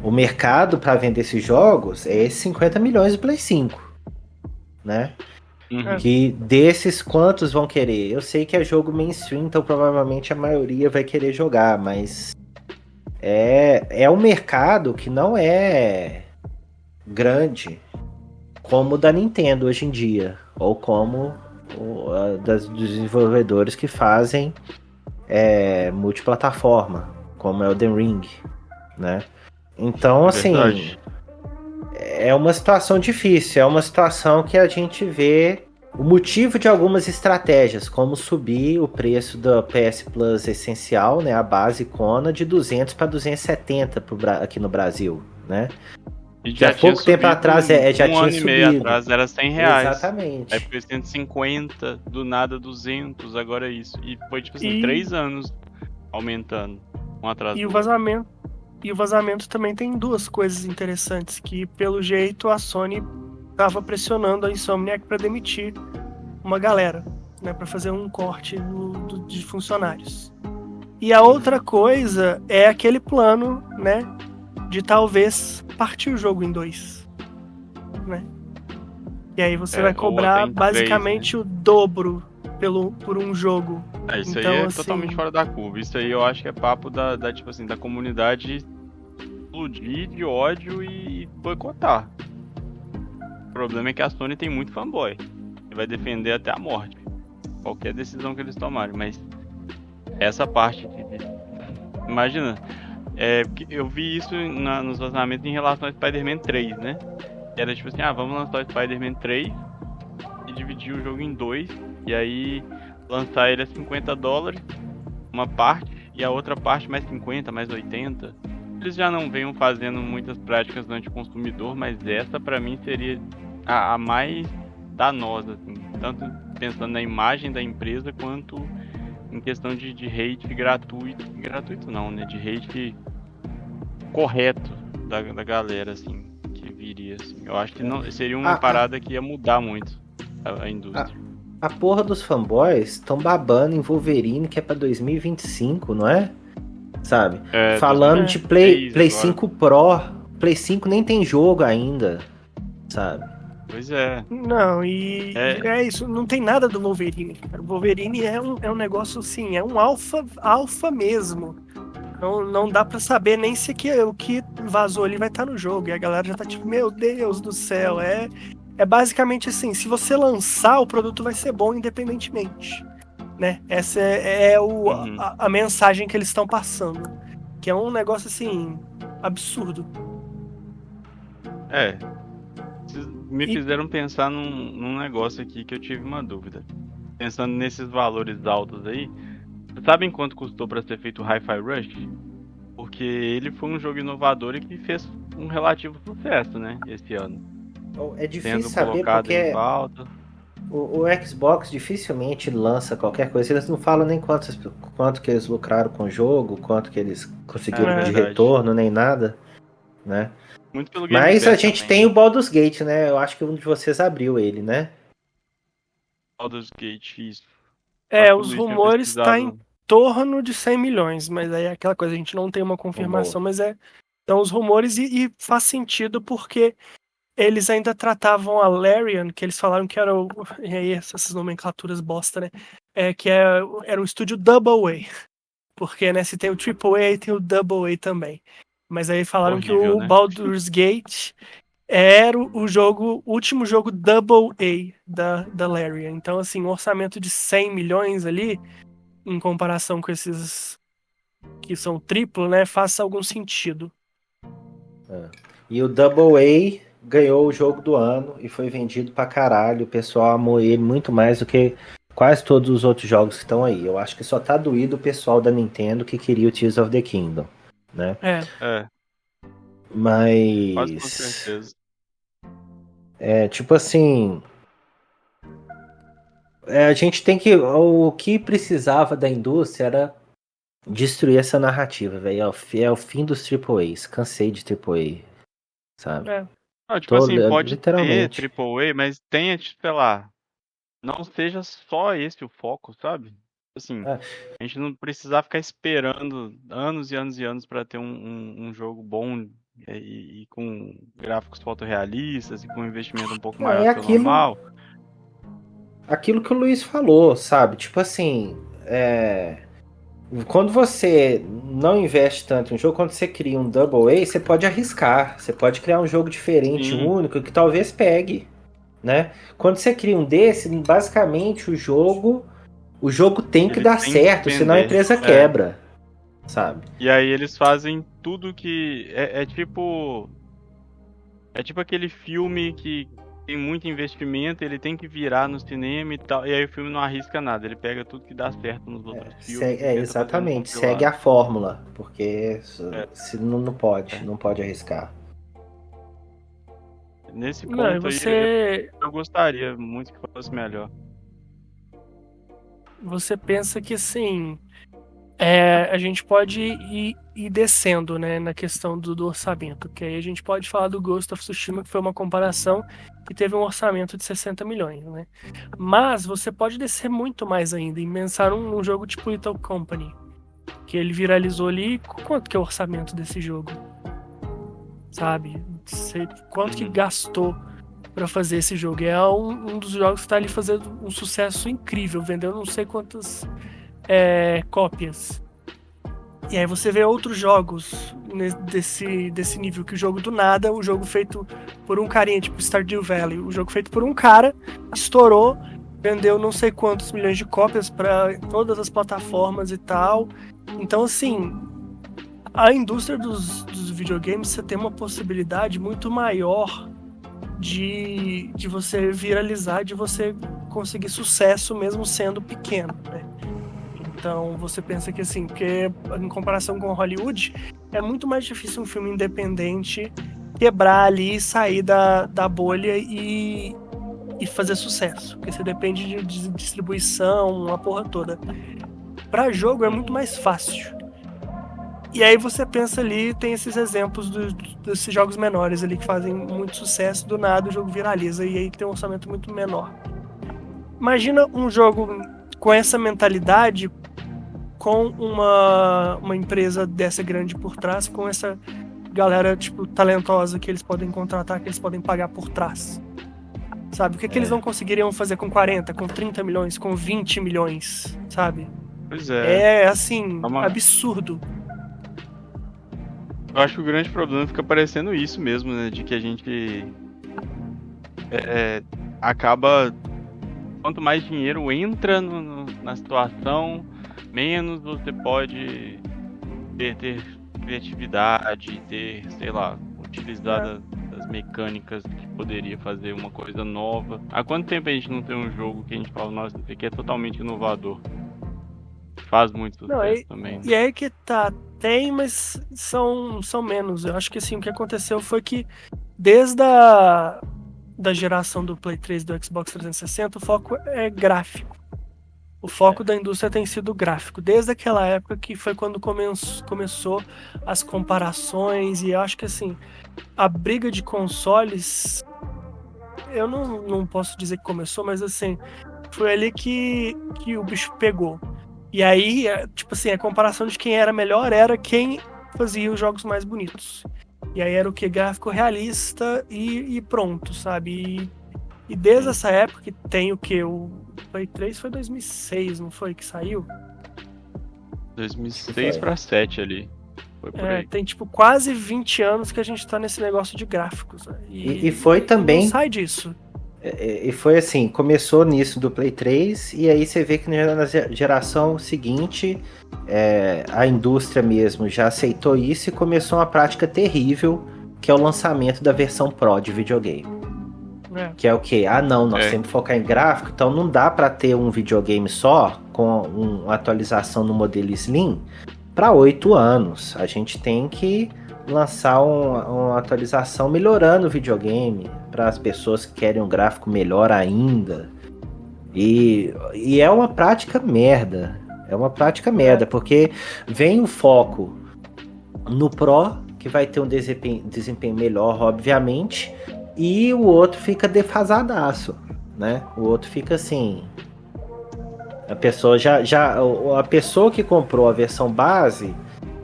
o mercado para vender esses jogos é esses 50 milhões de Play 5, né? Uhum. Que desses, quantos vão querer? Eu sei que é jogo mainstream, então provavelmente a maioria vai querer jogar, mas é um mercado que não é grande como o da Nintendo hoje em dia, ou como dos desenvolvedores que fazem multiplataforma, como Elden Ring, né? Então, assim, Verdade. é uma situação difícil, é uma situação que a gente vê o motivo de algumas estratégias, como subir o preço do PS Plus essencial, né, a base Kona, de 200 para 270 aqui no Brasil, né? E Já pouco tempo atrás já tinha ano e meio subido. atrás era R$100. Exatamente. Aí foi 150, do nada 200, agora é isso. E foi tipo assim, E- 3 anos aumentando, um atrás do E o outro. vazamento também tem 2 coisas interessantes, que pelo jeito a Sony tava pressionando a Insomniac para demitir uma galera, né, para fazer um corte de funcionários. E a outra coisa é aquele plano, né, de talvez partir o jogo em 2, né? E aí você vai ou cobrar até em basicamente o dobro por um jogo. Isso Então, aí é assim, totalmente fora da curva. Isso aí eu acho que é papo da tipo assim, da comunidade explodir de ódio e boicotar. problema é que a Sony tem muito fanboy. E vai defender até a morte. Qualquer decisão que eles tomarem. Mas essa parte... Imagina, eu vi isso nos vazamentos em relação ao Spider-Man 3, né? Era tipo assim, vamos lançar o Spider-Man 3 e dividir o jogo em 2. E aí lançar ele a $50, uma parte, e a outra parte mais 50, mais 80. Eles já não venham fazendo muitas práticas anti-consumidor, mas essa pra mim seria a mais danosa, assim, tanto pensando na imagem da empresa quanto em questão de hate gratuito não, né, de hate correto da galera, assim, que viria, assim. Eu acho que não seria uma parada que ia mudar muito a indústria. A porra dos fanboys estão babando em Wolverine, que é pra 2025, não é? Sabe? Falando de Play 5 Pro. Play 5 nem tem jogo ainda, sabe? Pois é. Não, é isso. Não tem nada do Wolverine, cara. O Wolverine é um negócio assim, é um alfa mesmo. Não dá pra saber nem se o que vazou ali vai estar no jogo. E a galera já tá tipo, meu Deus do céu, É basicamente assim, se você lançar, o produto vai ser bom independentemente, né? Essa a mensagem que eles estão passando, que é um negócio assim, absurdo. Vocês me fizeram pensar num negócio aqui que eu tive uma dúvida. Pensando nesses valores altos aí, vocês sabem quanto custou para ser feito o Hi-Fi Rush? Porque ele foi um jogo inovador e que fez um relativo sucesso, né, esse ano. É difícil saber porque o Xbox dificilmente lança qualquer coisa. Eles não falam nem quanto que eles lucraram com o jogo, quanto que eles conseguiram de retorno, nem nada, né? Muito pelo Game Mas Pass a gente também. tem o Baldur's Gate, né? Eu acho que um de vocês abriu ele, né? Baldur's Gate, isso. Os rumores tá em torno de 100 milhões, mas aí é aquela coisa, a gente não tem uma confirmação, mas então os rumores e faz sentido porque eles ainda tratavam a Larian, que eles falaram que era e aí essas nomenclaturas bosta, né? Era um estúdio Double A. Porque, né, se tem o Triple A, tem o Double A também. Mas aí falaram que o Baldur's Gate era o último jogo Double A da Larian. Então, assim, um orçamento de 100 milhões ali, em comparação com esses que são triplo, né, faz algum sentido. E o Double A ganhou o jogo do ano e foi vendido pra caralho. O pessoal amou ele muito mais do que quase todos os outros jogos que estão aí. Eu acho que só tá doído o pessoal da Nintendo que queria o Tears of the Kingdom, né? Mas... quase com certeza. Tipo assim... a gente tem que... O que precisava da indústria era destruir essa narrativa, velho. É o fim dos AAAs. Cansei de AAA, sabe? Pode literalmente ter AAA, mas tenha, sei lá, não seja só esse o foco, sabe? Assim, a gente não precisar ficar esperando anos e anos e anos pra ter um jogo bom e com gráficos fotorrealistas e com um investimento um pouco maior que o normal. Aquilo que o Luiz falou, sabe? Tipo assim, quando você não investe tanto em um jogo, quando você cria um Double A, você pode arriscar. Você pode criar um jogo diferente, único, que talvez pegue, né? Quando você cria um desse, basicamente o jogo tem que dar certo, senão a empresa quebra, sabe? E aí eles fazem tudo que... É tipo aquele filme que tem muito investimento, ele tem que virar no cinema e tal, e aí o filme não arrisca nada, ele pega tudo que dá certo nos outros filmes. Exatamente, segue a fórmula, porque se não pode arriscar. Nesse ponto aí, eu gostaria muito que fosse melhor. Você pensa que, assim, a gente pode ir descendo, né, na questão do orçamento, que aí a gente pode falar do Ghost of Tsushima, que foi uma comparação que teve um orçamento de 60 milhões, né? Mas você pode descer muito mais ainda e pensar num jogo tipo Little Company, que ele viralizou ali. Quanto que é o orçamento desse jogo? Sabe? Quanto que gastou pra fazer esse jogo? É um dos jogos que tá ali fazendo um sucesso incrível, vendeu não sei quantas cópias. E aí você vê outros jogos desse nível, que o jogo do nada, o jogo feito por um carinha, tipo Stardew Valley, o jogo feito por um cara, estourou, vendeu não sei quantos milhões de cópias para todas as plataformas e tal. Então, assim, a indústria dos videogames, você tem uma possibilidade muito maior de você viralizar, de você conseguir sucesso mesmo sendo pequeno, né? Então você pensa que assim, porque em comparação com Hollywood, é muito mais difícil um filme independente quebrar ali, sair da bolha e fazer sucesso, porque você depende de distribuição, uma porra toda. Pra jogo é muito mais fácil. E aí você pensa ali, tem esses exemplos desses jogos menores ali que fazem muito sucesso, do nada o jogo viraliza e aí tem um orçamento muito menor. Imagina um jogo com essa mentalidade, com uma empresa dessa grande por trás, com essa galera, tipo, talentosa que eles podem contratar, que eles podem pagar por trás. Sabe? O que eles não conseguiriam fazer com 40, com 30 milhões, com 20 milhões, sabe? Pois é. É, assim, absurdo. Eu acho que o grande problema fica parecendo isso mesmo, né? De que a gente acaba... Quanto mais dinheiro entra na situação, menos você pode ter criatividade, ter, sei lá, utilizar das mecânicas que poderia fazer uma coisa nova. Há quanto tempo a gente não tem um jogo que a gente fala, nossa, isso aqui é totalmente inovador? Faz muito sucesso também. E aí que tá, tem, mas são menos. Eu acho que assim, o que aconteceu foi que desde da geração do Play 3 e do Xbox 360, o foco é gráfico. O foco da indústria tem sido gráfico. Desde aquela época que foi quando começou as comparações, e eu acho que assim, a briga de consoles, eu não posso dizer que começou, mas assim, foi ali que o bicho pegou. E aí, tipo assim, a comparação de quem era melhor era quem fazia os jogos mais bonitos. E aí era o que? Gráfico realista e pronto, sabe? E desde essa época que tem o que? O Play 3 foi 2006, não foi que saiu? 2006 pra 2007 ali. Foi por aí. Tem tipo quase 20 anos que a gente tá nesse negócio de gráficos. Né? E foi também... Não sai disso. E foi assim, começou nisso do Play 3, e aí você vê que na geração seguinte, a indústria mesmo já aceitou isso e começou uma prática terrível, que é o lançamento da versão Pro de videogame. Que é o quê? Nós temos que focar em gráfico, então não dá para ter um videogame só, com uma atualização no modelo Slim, para 8 anos. A gente tem que lançar uma atualização melhorando o videogame para as pessoas que querem um gráfico melhor ainda. E é uma prática merda. É uma prática merda, porque vem o foco no Pro, que vai ter um desempenho melhor, obviamente, e o outro fica defasadaço, né? O outro fica assim... A pessoa a pessoa que comprou a versão base,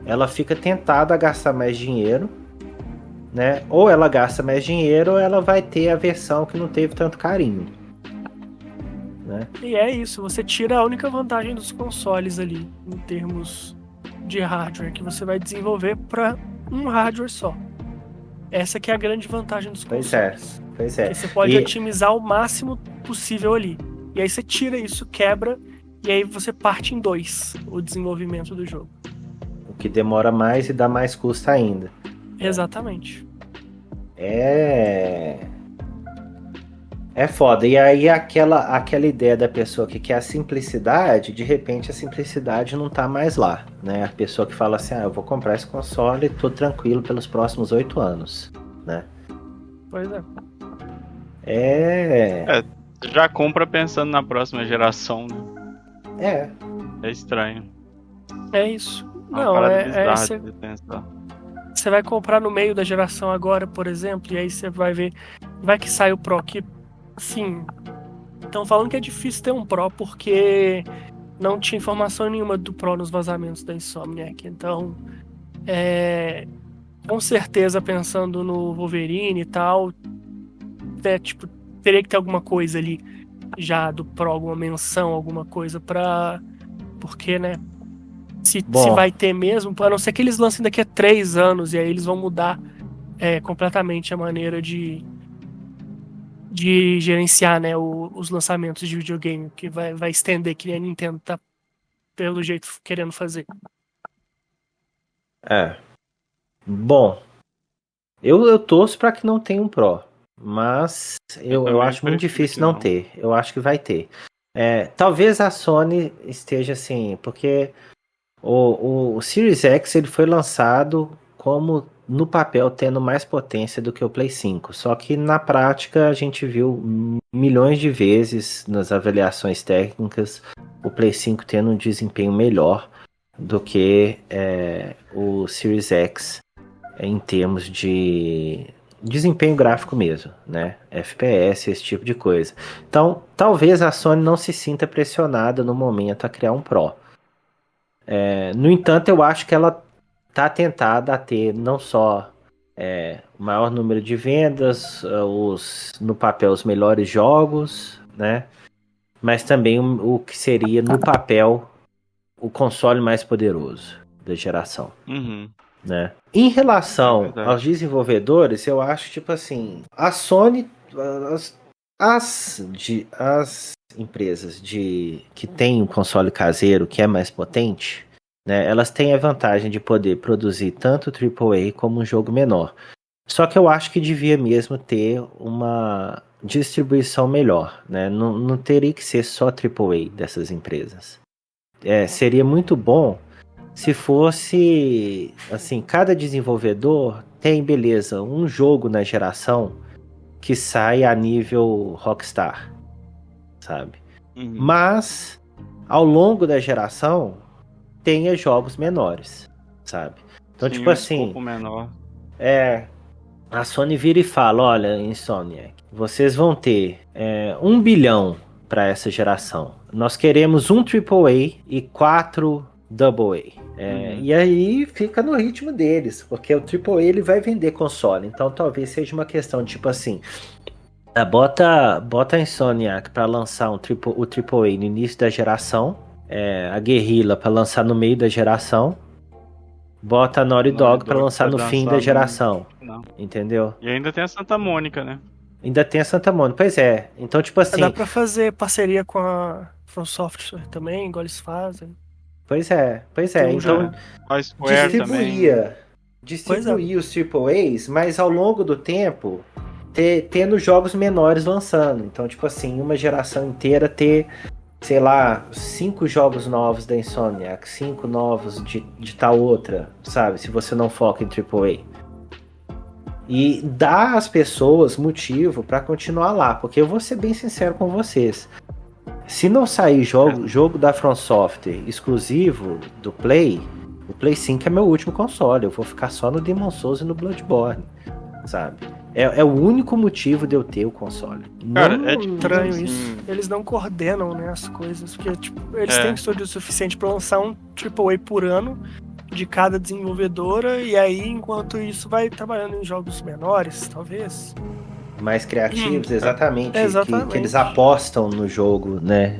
ela fica tentada a gastar mais dinheiro, né? Ou ela gasta mais dinheiro, ou ela vai ter a versão que não teve tanto carinho, né? E é isso, você tira a única vantagem dos consoles ali, em termos de hardware, que você vai desenvolver para um hardware só. Essa que é a grande vantagem dos consoles. Pois é. Que você pode otimizar o máximo possível ali. E aí você tira isso, quebra, e aí você parte em 2 o desenvolvimento do jogo. O que demora mais e dá mais custo ainda. Exatamente. É foda. E aí aquela ideia da pessoa que quer a simplicidade, de repente a simplicidade não tá mais lá, né? A pessoa que fala assim, eu vou comprar esse console e tô tranquilo pelos próximos 8 anos, né? Pois é. Já compra pensando na próxima geração, né? É estranho. É isso. Não, você vai comprar no meio da geração agora, por exemplo, e aí você vai ver, vai que sai o Pro, que sim, estão falando que é difícil ter um Pro porque não tinha informação nenhuma do Pro nos vazamentos da Insomniac. Então, com certeza, pensando no Wolverine e tal, tipo, teria que ter alguma coisa ali já do Pro, alguma menção, alguma coisa porque, né, Se Bom. vai ter mesmo, a não ser que eles lancem daqui a 3 anos e aí eles vão mudar completamente a maneira de gerenciar, né, os lançamentos de videogame, que vai estender, que a Nintendo tá, pelo jeito, querendo fazer. Bom, eu torço para que não tenha um Pro, mas eu acho muito difícil não ter. Eu acho que vai ter. Talvez a Sony esteja assim, porque o Series X ele foi lançado como no papel tendo mais potência do que o Play 5. Só que na prática a gente viu milhões de vezes nas avaliações técnicas o Play 5 tendo um desempenho melhor do que o Series X em termos de desempenho gráfico mesmo, né? FPS, esse tipo de coisa. Então, talvez a Sony não se sinta pressionada no momento a criar um Pro. No entanto, eu acho que ela está tentada a ter não só o maior número de vendas, no papel os melhores jogos, né? Mas também o que seria no papel o console mais poderoso da geração. Uhum. Né? Em relação aos desenvolvedores, eu acho tipo assim, a Sony, as empresas que têm um console caseiro que é mais potente, né, elas têm a vantagem de poder produzir tanto AAA como um jogo menor. Só que eu acho que devia mesmo ter uma distribuição melhor, né? Não teria que ser só AAA dessas empresas. Seria muito bom se fosse assim, cada desenvolvedor tem, beleza, um jogo na geração que sai a nível Rockstar, sabe? Uhum. Mas ao longo da geração tenha jogos menores, sabe? Então, Sim, tipo assim, escopo menor. a Sony vira e fala, olha, Insomniac, vocês vão ter 1 bilhão para essa geração. Nós queremos um AAA e 4 AA. E aí fica no ritmo deles, porque o AAA ele vai vender console. Então talvez seja uma questão de tipo assim, bota a Insomniac para lançar o AAA no início da geração, a Guerrilla para lançar no meio da geração, bota a Naughty Dog para lançar no fim da geração. Entendeu? E ainda tem a Santa Mônica, né? Ainda tem a Santa Mônica, pois é. Então tipo assim, dá pra fazer parceria com a From Software também, igual eles fazem. Pois é. Então, distribuir os AAAs, mas ao longo do tempo, tendo jogos menores lançando. Então, tipo assim, uma geração inteira ter, sei lá, 5 jogos novos da Insomniac, 5 novos de tal outra, sabe? Se você não foca em AAA. E dá às pessoas motivo pra continuar lá, porque eu vou ser bem sincero com vocês. Se não sair jogo da From Software exclusivo do Play, o Play 5 é meu último console. Eu vou ficar só no Demon's Souls e no Bloodborne, sabe? É o único motivo de eu ter o console. Cara, é estranho isso. Eles não coordenam, né, as coisas. Porque tipo, eles têm estúdio suficiente pra lançar um AAA por ano de cada desenvolvedora. E aí, enquanto isso, vai trabalhando em jogos menores, talvez. Mais criativos, exatamente. Que eles apostam no jogo, né?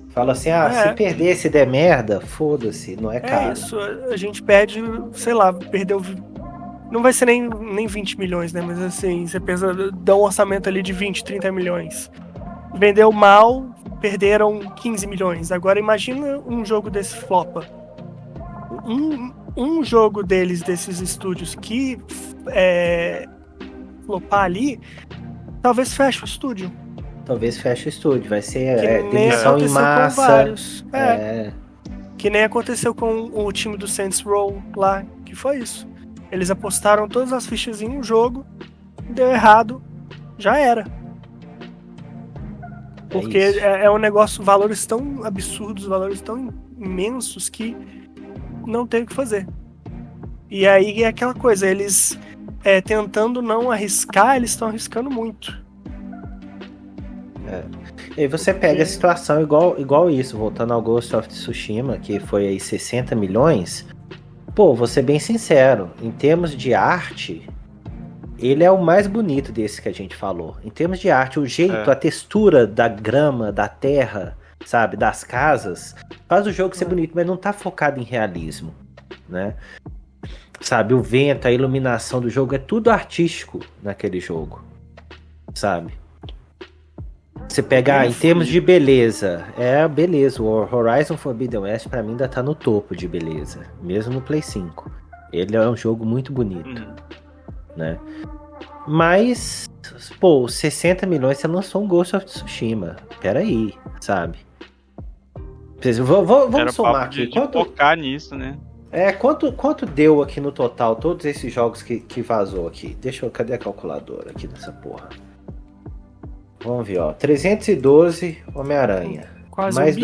Fala assim, se perder, se der merda, foda-se, não é caro. É isso, a gente perde, sei lá, perdeu... Não vai ser nem 20 milhões, né? Mas assim, você pensa, dá um orçamento ali de 20, 30 milhões. Vendeu mal, perderam 15 milhões. Agora imagina um jogo desse flopa. Um jogo desses estúdios que flopar ali, talvez feche o estúdio. Vai ser demissão em massa. Que nem aconteceu com o time do Saints Row lá, que foi isso. Eles apostaram todas as fichas em um jogo, deu errado, já era. Porque é um negócio, valores tão absurdos, valores tão imensos que não tem o que fazer. E aí é aquela coisa, eles tentando não arriscar, eles estão arriscando muito. E aí você pega a situação igual isso, voltando ao Ghost of Tsushima, que foi aí 60 milhões. Pô, vou ser bem sincero, em termos de arte, ele é o mais bonito desse que a gente falou. Em termos de arte, o jeito, a textura da grama, da terra, sabe, das casas, faz o jogo ser bonito, mas não tá focado em realismo, né? Sabe, o vento, a iluminação do jogo, é tudo artístico naquele jogo, sabe? Você pegar em termos de beleza, beleza, o Horizon Forbidden West pra mim ainda tá no topo de beleza, mesmo no Play 5. Ele é um jogo muito bonito, né? Mas, pô, 60 milhões você lançou um Ghost of Tsushima, peraí, sabe? Vamos somar aqui. Quanto focar nisso, né? Quanto deu aqui no total, todos esses jogos que vazou aqui? Cadê a calculadora aqui dessa porra? Vamos ver, ó. 312 Homem-Aranha. Quase mais um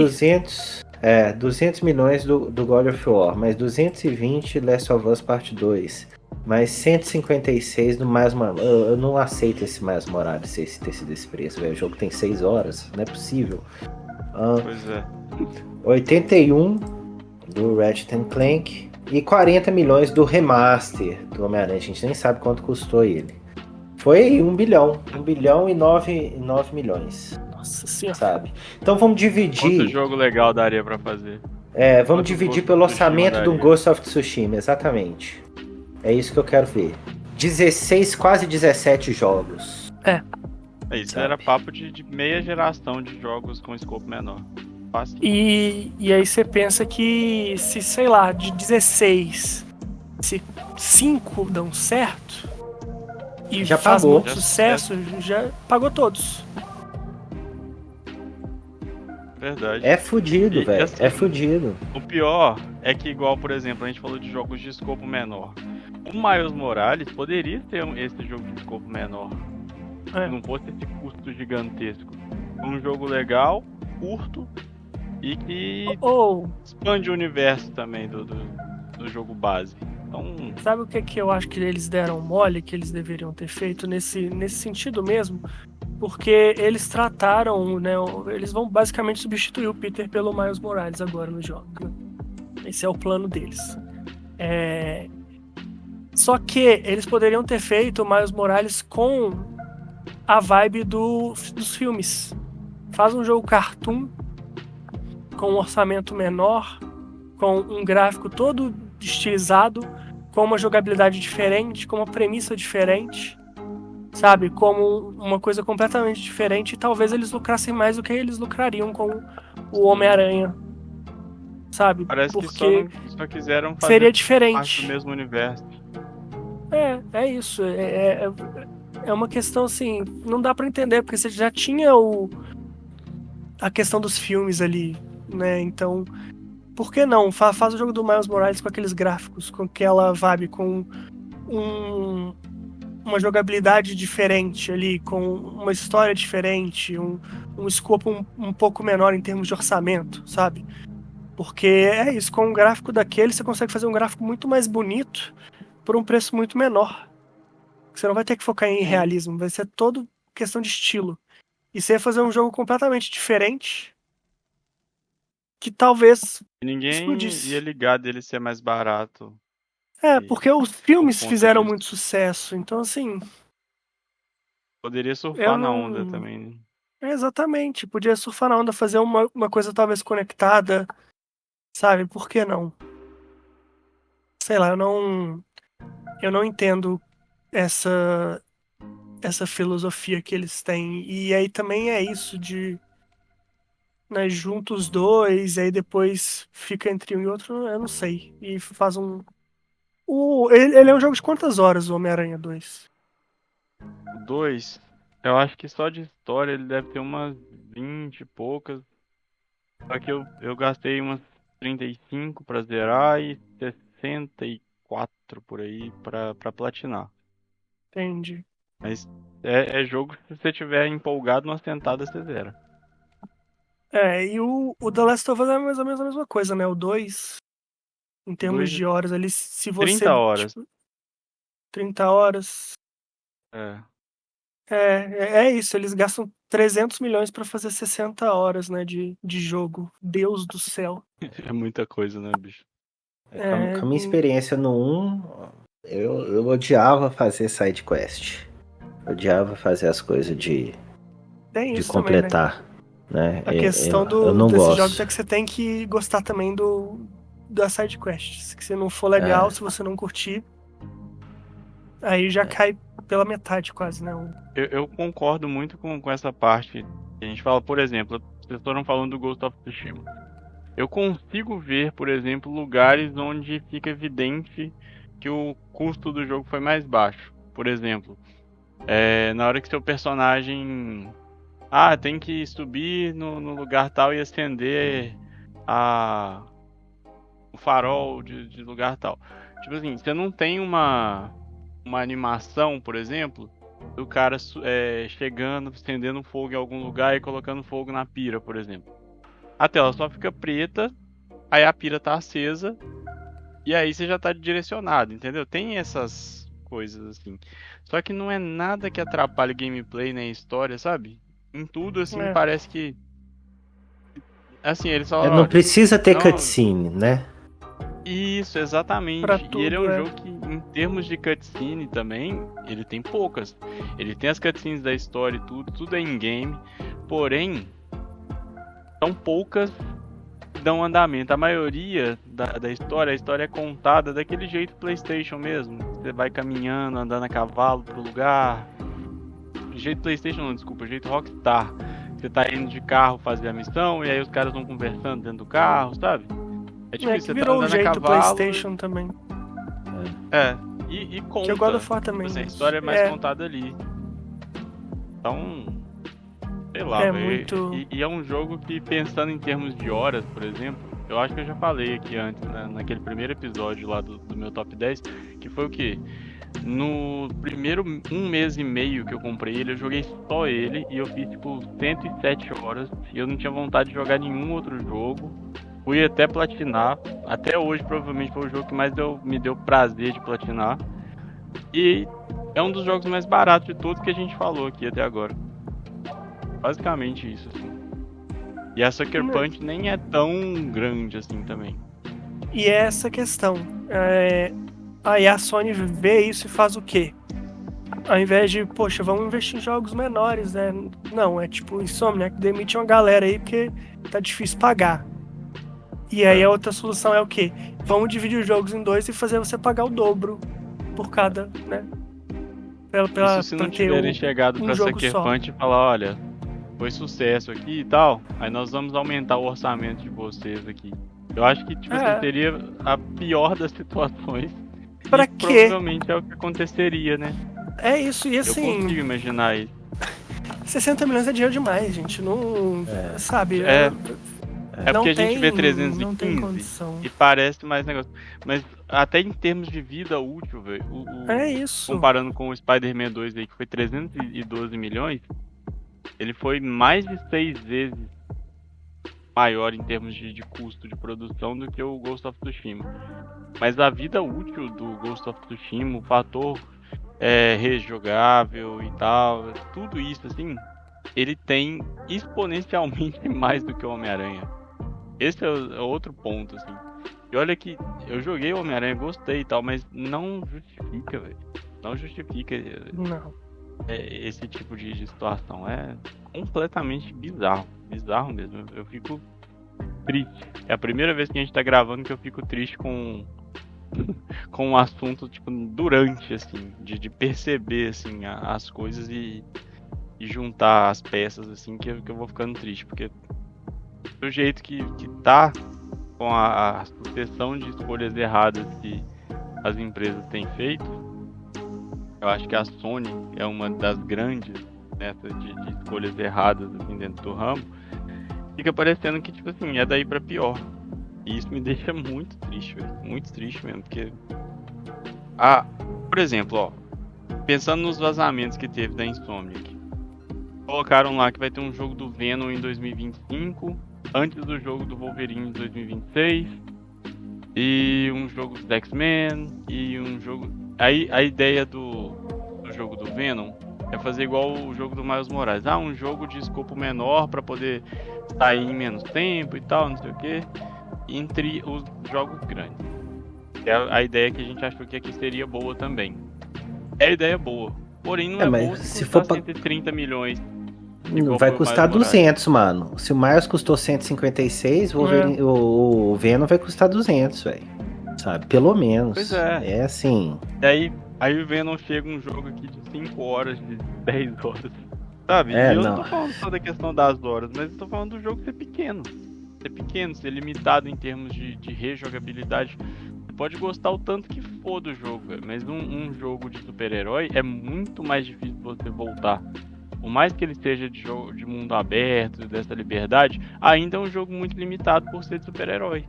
200 milhões do God of War. Mais 220 Last of Us Part 2. Mais 156 do Miles Morales. Eu não aceito esse Miles Morales ter sido esse preço, velho. O jogo tem 6 horas, não é possível. Pois é. 81 do Ratchet & Clank. E 40 milhões do remaster do Homem-Aranha. A gente nem sabe quanto custou ele. Foi aí 1 bilhão. 1 bilhão e 9 milhões. Nossa senhora. Sabe? Então vamos dividir. Quanto jogo legal daria pra fazer? Vamos dividir pelo orçamento do Ghost of Tsushima, exatamente. É isso que eu quero ver. 16, quase 17 jogos. Isso sabe? Era papo de meia geração de jogos com escopo menor. Fácil. E aí você pensa que se, sei lá, de 16, se 5 dão certo e já faz pagou. muito sucesso, já pagou todos. Verdade. É fudido, velho. Assim, é fudido. O pior é que, igual, por exemplo, a gente falou de jogos de escopo menor. O Miles Morales poderia ter esse jogo de escopo menor. Se não fosse esse custo gigantesco. Um jogo legal, curto e que expande o universo também do jogo base. Então... Sabe o que eu acho que eles deram mole, que eles deveriam ter feito nesse sentido mesmo? Porque eles trataram, né? Eles vão basicamente substituir o Peter pelo Miles Morales agora no jogo. Né? Esse é o plano deles. Só que eles poderiam ter feito o Miles Morales com a vibe dos filmes. Faz um jogo cartoon com um orçamento menor, com um gráfico todo estilizado, com uma jogabilidade diferente, com uma premissa diferente, sabe? Como uma coisa completamente diferente, e talvez eles lucrassem mais do que eles lucrariam com o Homem-Aranha, sabe? Parece porque que só quiseram fazer seria diferente. parte do mesmo universo. É isso. É uma questão assim, não dá pra entender, porque você já tinha a questão dos filmes ali, né? Então, por que não? Faz o jogo do Miles Morales com aqueles gráficos, com aquela vibe, com uma jogabilidade diferente ali, com uma história diferente, um escopo um pouco menor em termos de orçamento, sabe? Porque é isso, com um gráfico daquele você consegue fazer um gráfico muito mais bonito por um preço muito menor. Você não vai ter que focar em realismo, vai ser todo questão de estilo. E você ia fazer um jogo completamente diferente, que talvez ninguém explodisse. Ia ligar dele ser mais barato. Porque os filmes fizeram muito sucesso, então assim... Poderia surfar na onda também, né? Exatamente, podia surfar na onda, fazer uma coisa talvez conectada, sabe? Por que não? Sei lá, eu não entendo essa filosofia que eles têm. E aí também é isso de... Né, junta os dois, e aí depois fica entre um e outro, eu não sei. E faz um... Ele é um jogo de quantas horas, o Homem-Aranha 2? 2? Eu acho que só de história ele deve ter umas 20 e poucas. Só que eu gastei umas 35 pra zerar e 64 por aí pra platinar. Entendi. Mas é jogo que se você tiver empolgado numa sentada você zera. E o The Last of Us é mais ou menos a mesma coisa, né? O 2, em termos de horas ali, se você... 30 horas. Tipo, 30 horas. É isso, eles gastam 300 milhões pra fazer 60 horas, né, de jogo. Deus do céu. É muita coisa, né, bicho? Com a minha experiência no 1, eu odiava fazer side quest. Odiava fazer as coisas de completar. Também, né? né? A questão eu não desses gosto. jogos é que você tem que gostar também das side quests. Se não for legal, se você não curtir, aí já cai pela metade quase, né? Eu concordo muito com essa parte. A gente fala, por exemplo, vocês foram falando do Ghost of Tsushima. Eu consigo ver, por exemplo, lugares onde fica evidente que o custo do jogo foi mais baixo. Por exemplo, na hora que seu personagem tem que subir no lugar tal e acender o farol de lugar tal. Tipo assim, você não tem uma animação, por exemplo, do cara chegando, acendendo fogo em algum lugar e colocando fogo na pira, por exemplo. A tela só fica preta, aí a pira tá acesa, e aí você já tá direcionado, entendeu? Tem essas coisas assim. Só que não é nada que atrapalhe o gameplay nem a história, sabe? Em tudo, assim, parece que... Assim, eles falam... Não precisa ter cutscene, né? Isso, exatamente. Tudo, e ele é um jogo que, em termos de cutscene também, ele tem poucas. Ele tem as cutscenes da história e tudo é in-game. Porém, são poucas que dão andamento. A maioria da história, a história é contada daquele jeito PlayStation mesmo. Você vai caminhando, andando a cavalo pro lugar. Jeito PlayStation não, desculpa, jeito Rockstar. Você tá indo de carro fazer a missão e aí os caras vão conversando dentro do carro, sabe? É tipo isso, que você virou tá o jeito a cavalo, PlayStation também. E conta. Que o God of War também. Assim, a história é mais contada ali. Então, sei lá, e é um jogo que, pensando em termos de horas, por exemplo, eu acho que eu já falei aqui antes, né, naquele primeiro episódio lá do meu top 10, que foi o quê? No primeiro 1 mês e meio que eu comprei ele, eu joguei só ele e eu fiz tipo 107 horas e eu não tinha vontade de jogar nenhum outro jogo. Fui até platinar, até hoje provavelmente foi o jogo que mais me deu prazer de platinar. E é um dos jogos mais baratos de todos que a gente falou aqui até agora. Basicamente isso, assim. E a Sucker Punch nem é tão grande assim também. E é essa questão. Aí a Sony vê isso e faz o quê? Ao invés de, poxa, vamos investir em jogos menores, né? Não, é tipo Insomniac, demite uma galera aí porque tá difícil pagar. E aí a outra solução é o quê? Vamos dividir os jogos em 2 e fazer você pagar o dobro por cada, né? Isso se não tiverem chegado pra Sucker Punch e falar, olha, foi sucesso aqui e tal, aí nós vamos aumentar o orçamento de vocês aqui. Eu acho que tipo, assim, seria a pior das situações. Pra quê? Provavelmente é o que acontecencia, né? É isso, e assim... Eu consigo imaginar isso. 60 milhões é dinheiro demais, gente. Não... Sabe? É porque a gente vê 315 e parece mais negócio. Mas até em termos de vida útil, velho. Isso. Comparando com o Spider-Man 2 aí, que foi 312 milhões, ele foi mais de 6 vezes maior em termos de custo de produção do que o Ghost of Tsushima. Mas a vida útil do Ghost of Tsushima, o fator rejogável e tal, tudo isso assim, ele tem exponencialmente mais do que o Homem-Aranha. Esse é outro ponto, assim. E olha que eu joguei o Homem-Aranha, gostei e tal, mas não justifica, velho. Não justifica esse tipo de situação. É completamente bizarro. Bizarro mesmo. Eu fico triste. É a primeira vez que a gente tá gravando que eu fico triste com um assunto, tipo, durante, assim, de perceber, assim, as coisas e juntar as peças, assim, que eu vou ficando triste, porque do jeito que tá, com a sucessão de escolhas erradas que as empresas têm feito, eu acho que a Sony é uma das grandes nessas de escolhas erradas, assim, dentro do ramo, fica parecendo que, tipo assim, é daí pra pior. E isso me deixa muito triste, velho. Muito triste mesmo, porque... por exemplo, ó, pensando nos vazamentos que teve da Insomniac, colocaram lá que vai ter um jogo do Venom em 2025, antes do jogo do Wolverine em 2026, e um jogo do X-Men, e um jogo... Aí a ideia do jogo do Venom é fazer igual o jogo do Miles Morales. Um jogo de escopo menor pra poder sair em menos tempo e tal, não sei o que, entre os jogos grandes. É a ideia que a gente achou que aqui seria boa também. É a ideia boa, porém não é boa se for 130 milhões Não vai custar 200, mano. Se o Miles custou 156, o Venom vai custar 200, velho. Sabe? Pelo menos. Pois é. É assim. E aí o Venom chega um jogo aqui de 5 horas, de 10 horas. Sabe? É, e eu não. não tô falando só da questão das horas, mas eu tô falando do jogo ser pequeno. Ser limitado em termos de rejogabilidade. Você pode gostar o tanto que for do jogo, mas um jogo de super-herói é muito mais difícil você voltar. Por mais que ele seja de mundo aberto, dessa liberdade, ainda é um jogo muito limitado por ser de super-herói.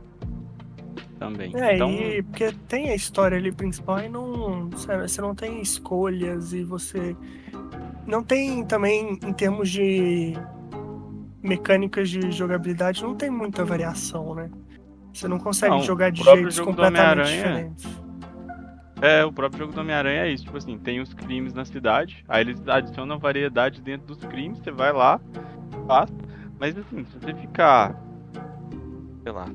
Também. Então, e porque tem a história ali principal e não, sabe, você não tem escolhas e você não tem também, em termos de mecânicas de jogabilidade, não tem muita variação, né? Você não consegue jogar de jeitos completamente diferentes. O próprio jogo do Homem-Aranha é isso, tipo assim, tem os crimes na cidade, aí eles adicionam variedade dentro dos crimes, você vai lá, faz, mas assim, se você ficar, sei lá,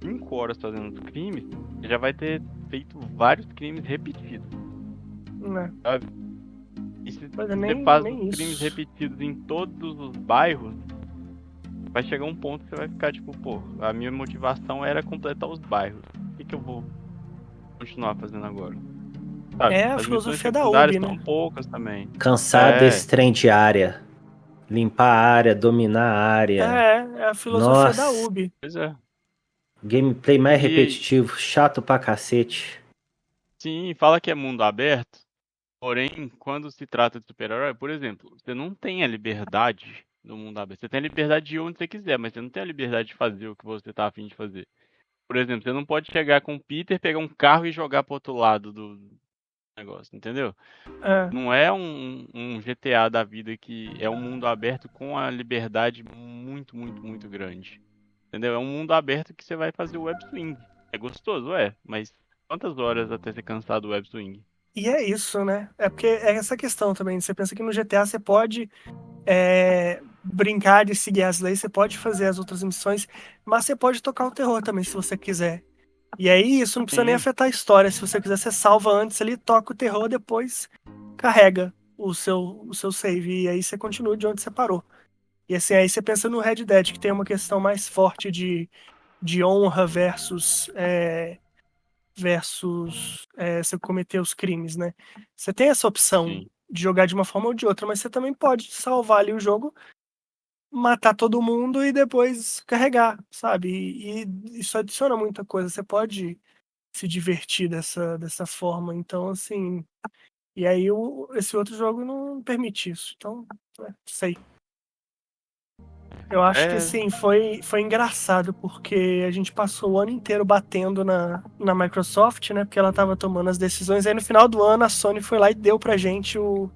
5 horas fazendo os crimes, você já vai ter feito vários crimes repetidos. Sabe? E se você faz os crimes repetidos em todos os bairros, vai chegar um ponto que você vai ficar tipo, pô, a minha motivação era completar os bairros. O que eu vou continuar fazendo agora? Sabe? A filosofia da UB, né? São poucas também. Cansar desse trem de área. Limpar a área, dominar a área. É a filosofia da UB. Pois é. Gameplay mais repetitivo, chato pra cacete. Sim, fala que é mundo aberto. Porém, quando se trata de super-herói, por exemplo, você não tem a liberdade do mundo aberto. Você tem a liberdade de ir onde você quiser, mas você não tem a liberdade de fazer o que você tá a fim de fazer. Por exemplo, você não pode chegar com o Peter, pegar um carro e jogar pro outro lado do negócio, entendeu? Não é um GTA da vida que é um mundo aberto com a liberdade muito, muito, muito grande. Entendeu? É um mundo aberto que você vai fazer o web swing. É gostoso, mas quantas horas até você cansar do web swing? E é isso, né? É porque é essa questão também. Você pensa que no GTA você pode brincar de seguir as leis, você pode fazer as outras missões, mas você pode tocar o terror também, se você quiser. E aí isso não precisa nem afetar a história. Se você quiser, você salva antes ali, toca o terror, depois carrega o seu save. E aí você continua de onde você parou. E assim, aí você pensa no Red Dead, que tem uma questão mais forte de honra versus você cometer os crimes, né? Você tem essa opção de jogar de uma forma ou de outra, mas você também pode salvar ali o jogo, matar todo mundo e depois carregar, sabe? E isso adiciona muita coisa. Você pode se divertir dessa forma. Então, assim... E aí esse outro jogo não permite isso. Então, sei. Eu acho que assim, foi engraçado, porque a gente passou o ano inteiro batendo na Microsoft, né? Porque ela tava tomando as decisões. Aí no final do ano a Sony foi lá e deu pra gente o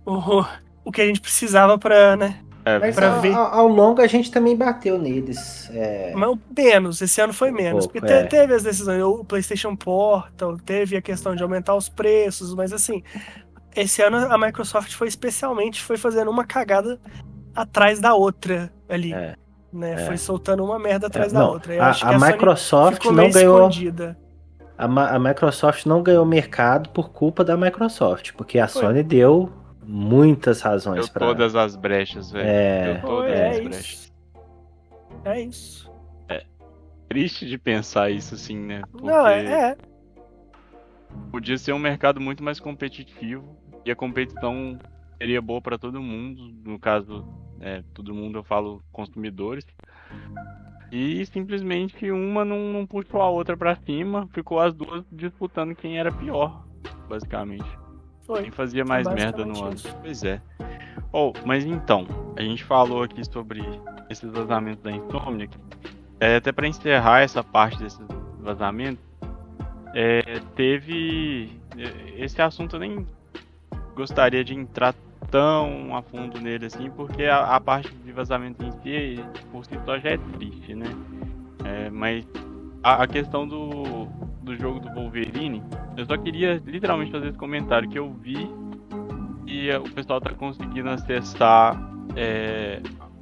que a gente precisava pra, né? Mas ao longo a gente também bateu neles. Mas menos, esse ano foi menos. Porque teve as decisões, o PlayStation Portal, teve a questão de aumentar os preços, mas assim, esse ano a Microsoft foi fazendo uma cagada atrás da outra ali. Né? Foi soltando uma merda atrás da outra. Eu acho que a Microsoft não ganhou. A Microsoft não ganhou mercado por culpa da Microsoft, porque a Sony deu muitas razões para todas as brechas, velho. Deu todas as brechas. É isso. É triste de pensar isso assim, né? Porque não, podia ser um mercado muito mais competitivo e a competição seria boa para todo mundo, no caso, todo mundo eu falo consumidores, e simplesmente uma não puxou a outra para cima, ficou as duas disputando quem era pior, basicamente. Quem fazia mais merda no ano. Pois é. Mas então, a gente falou aqui sobre esses vazamentos da Insomniac, até para encerrar essa parte desses vazamentos, teve esse assunto, eu nem gostaria de entrar tão a fundo nele assim, porque a parte de vazamento em si, por si só, já é triste, né? Mas a questão do jogo do Wolverine, eu só queria literalmente fazer esse comentário, que eu vi e o pessoal tá conseguindo acessar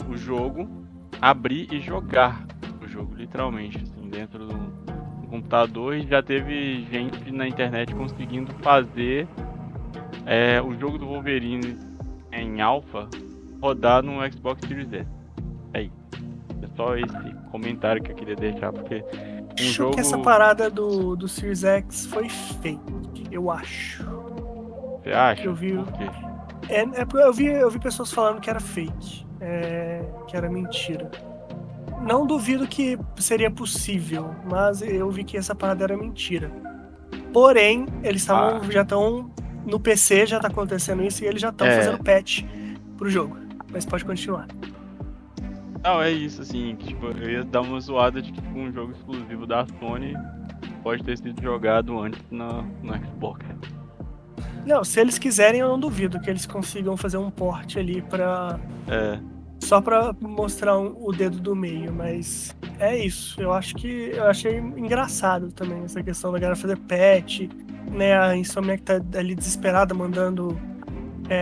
o jogo, abrir e jogar o jogo, literalmente, assim, dentro do computador, e já teve gente na internet conseguindo fazer o jogo do Wolverine em alpha rodar no Xbox Series S. É só esse comentário que eu queria deixar, porque Acho que essa parada do Series X foi fake, eu acho. Você acha? Eu vi, Por quê? eu vi pessoas falando que era fake, que era mentira. Não duvido que seria possível, mas eu vi que essa parada era mentira. Porém, eles já estão no PC, já tá acontecendo isso, e eles já estão fazendo patch pro jogo. Mas pode continuar. Não, é isso, assim, que, tipo, eu ia dar uma zoada de que um jogo exclusivo da Sony pode ter sido jogado antes no Xbox. Não, se eles quiserem, eu não duvido que eles consigam fazer um port ali pra... Só pra mostrar o dedo do meio, mas é isso. Eu achei engraçado também essa questão da galera fazer patch, né? A Insomniac tá ali desesperada, mandando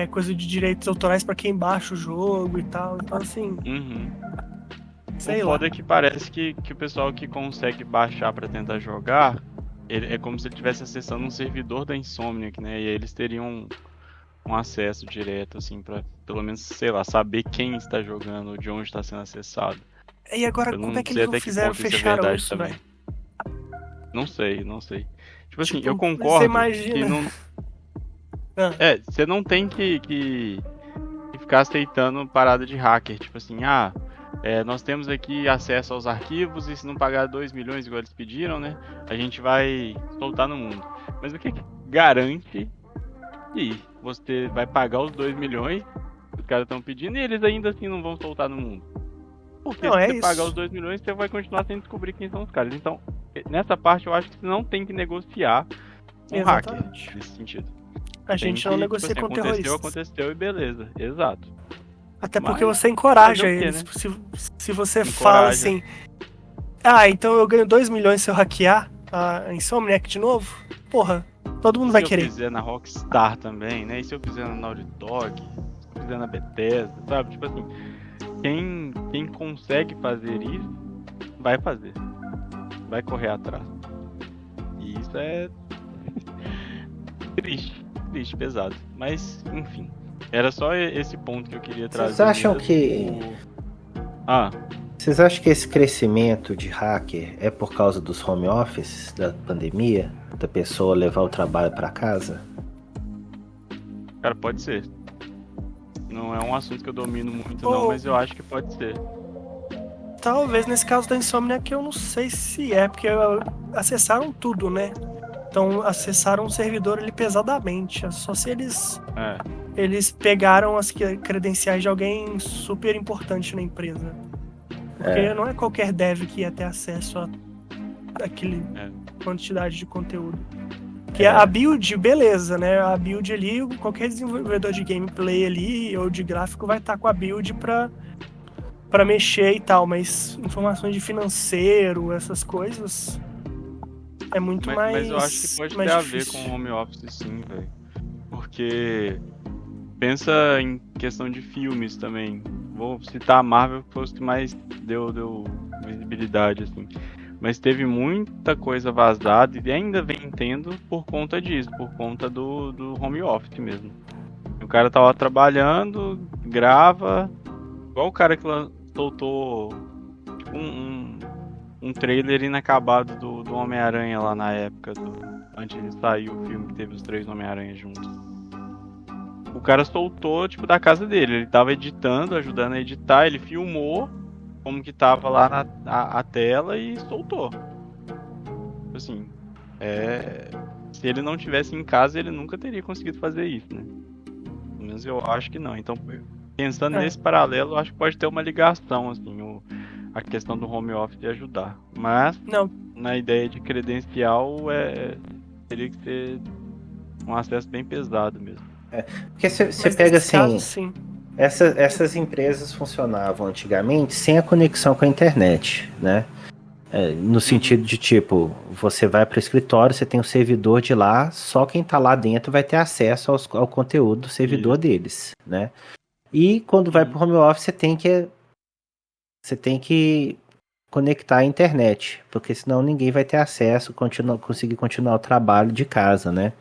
coisa de direitos autorais pra quem baixa o jogo e tal. Então, assim... Sei o foda é que parece que o pessoal que consegue baixar pra tentar jogar, é como se ele estivesse acessando um servidor da Insomniac, né? E aí eles teriam um acesso direto, assim, pra pelo menos, sei lá, saber quem está jogando, de onde está sendo acessado. E agora, como é que eles não fizeram, fecharam isso, velho? Não sei. Tipo assim, Tipo, eu concordo você imagina... que não... você não tem que ficar aceitando parada de hacker, tipo assim, nós temos aqui acesso aos arquivos e se não pagar 2 milhões igual eles pediram, né, a gente vai soltar no mundo. Mas o que garante que você vai pagar os 2 milhões que os caras estão pedindo e eles ainda assim não vão soltar no mundo? Porque não, se você pagar os 2 milhões, você vai continuar sem descobrir quem são os caras. Então, nessa parte eu acho que você não tem que negociar com hacker, nesse sentido. A gente não negocia com terroristas. Aconteceu e beleza, exato. Até porque você encoraja eles. Né? Se você fala assim, então eu ganho 2 milhões se eu hackear a Insomniac de novo, porra, todo mundo vai querer. Se eu fizer na Rockstar também, né? E se eu fizer na Naughty Dog, se eu fizer na Bethesda, sabe? Tipo assim, quem consegue fazer isso, vai fazer. Vai correr atrás. E isso é triste, pesado. Mas, enfim. Era só esse ponto que eu queria trazer. Vocês acham que... Vocês acham que esse crescimento de hacker é por causa dos home office, da pandemia? Da pessoa levar o trabalho para casa? Cara, pode ser. Não é um assunto que eu domino muito não, mas eu acho que pode ser. Talvez nesse caso da Insomniac, eu não sei se é, porque acessaram tudo, né? Então acessaram um servidor ali pesadamente. Só se eles pegaram as credenciais de alguém super importante na empresa. Porque não é qualquer dev que ia ter acesso àquele quantidade de conteúdo. Que a build, beleza, né? A build ali, qualquer desenvolvedor de gameplay ali ou de gráfico vai estar com a build pra mexer e tal, mas informações de financeiro, essas coisas, é muito mais. Mas eu acho que pode ter a ver com o home office, sim, velho. Porque pensa em questão de filmes também. Vou citar a Marvel, que foi o que mais deu visibilidade, assim. Mas teve muita coisa vazada e ainda vem tendo por conta disso, por conta do home office mesmo. O cara tá lá trabalhando, grava, igual o cara que soltou tipo, um trailer inacabado do Homem-Aranha lá na época, antes de sair o filme que teve os 3 Homem-Aranha juntos. O cara soltou, tipo, da casa dele. Ele tava editando, ajudando a editar, ele filmou como que tava lá a tela e soltou. Assim, se ele não tivesse em casa, ele nunca teria conseguido fazer isso, né? Pelo menos eu acho que não. Então, pensando nesse paralelo, eu acho que pode ter uma ligação, assim, a questão do home office de ajudar. Mas, na ideia de credencial, teria que ser um acesso bem pesado mesmo. Porque você pega assim, caso, sim. Essas empresas funcionavam antigamente sem a conexão com a internet, né? No sentido de tipo, você vai para o escritório, você tem um servidor de lá, só quem está lá dentro vai ter acesso ao conteúdo do servidor deles, né? E quando vai para o home office, você tem que conectar a internet, porque senão ninguém vai ter acesso, conseguir continuar o trabalho de casa, né?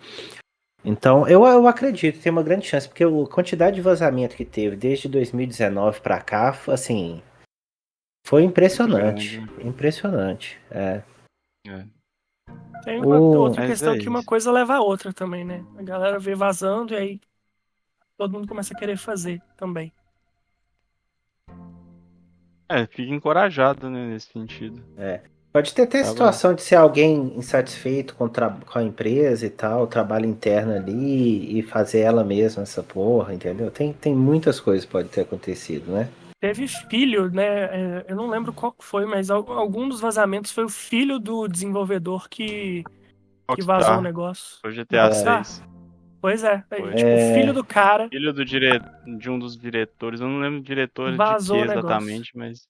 Então, eu acredito, tem uma grande chance, porque a quantidade de vazamento que teve desde 2019 pra cá, assim, foi Muito impressionante. grande, né? Impressionante. É. É. Tem O... outra Mas questão é que uma isso. coisa leva a outra também, né? A galera vê vazando e aí todo mundo começa a querer fazer também. Fica encorajado, né, nesse sentido. Pode ter até a Acaba. situação de ser alguém insatisfeito com a empresa e tal, trabalho interno ali e fazer ela mesma essa porra, entendeu? Tem muitas coisas que pode ter acontecido, né? Teve filho, né? Eu não lembro qual que foi, mas algum dos vazamentos foi o filho do desenvolvedor que vazou o Rockstar, negócio. o Do GTA Rockstar? 6. Pois é. Aí, Foi. tipo, o filho do cara Filho de um dos diretores, eu não lembro diretor de que vazou o negócio. exatamente, mas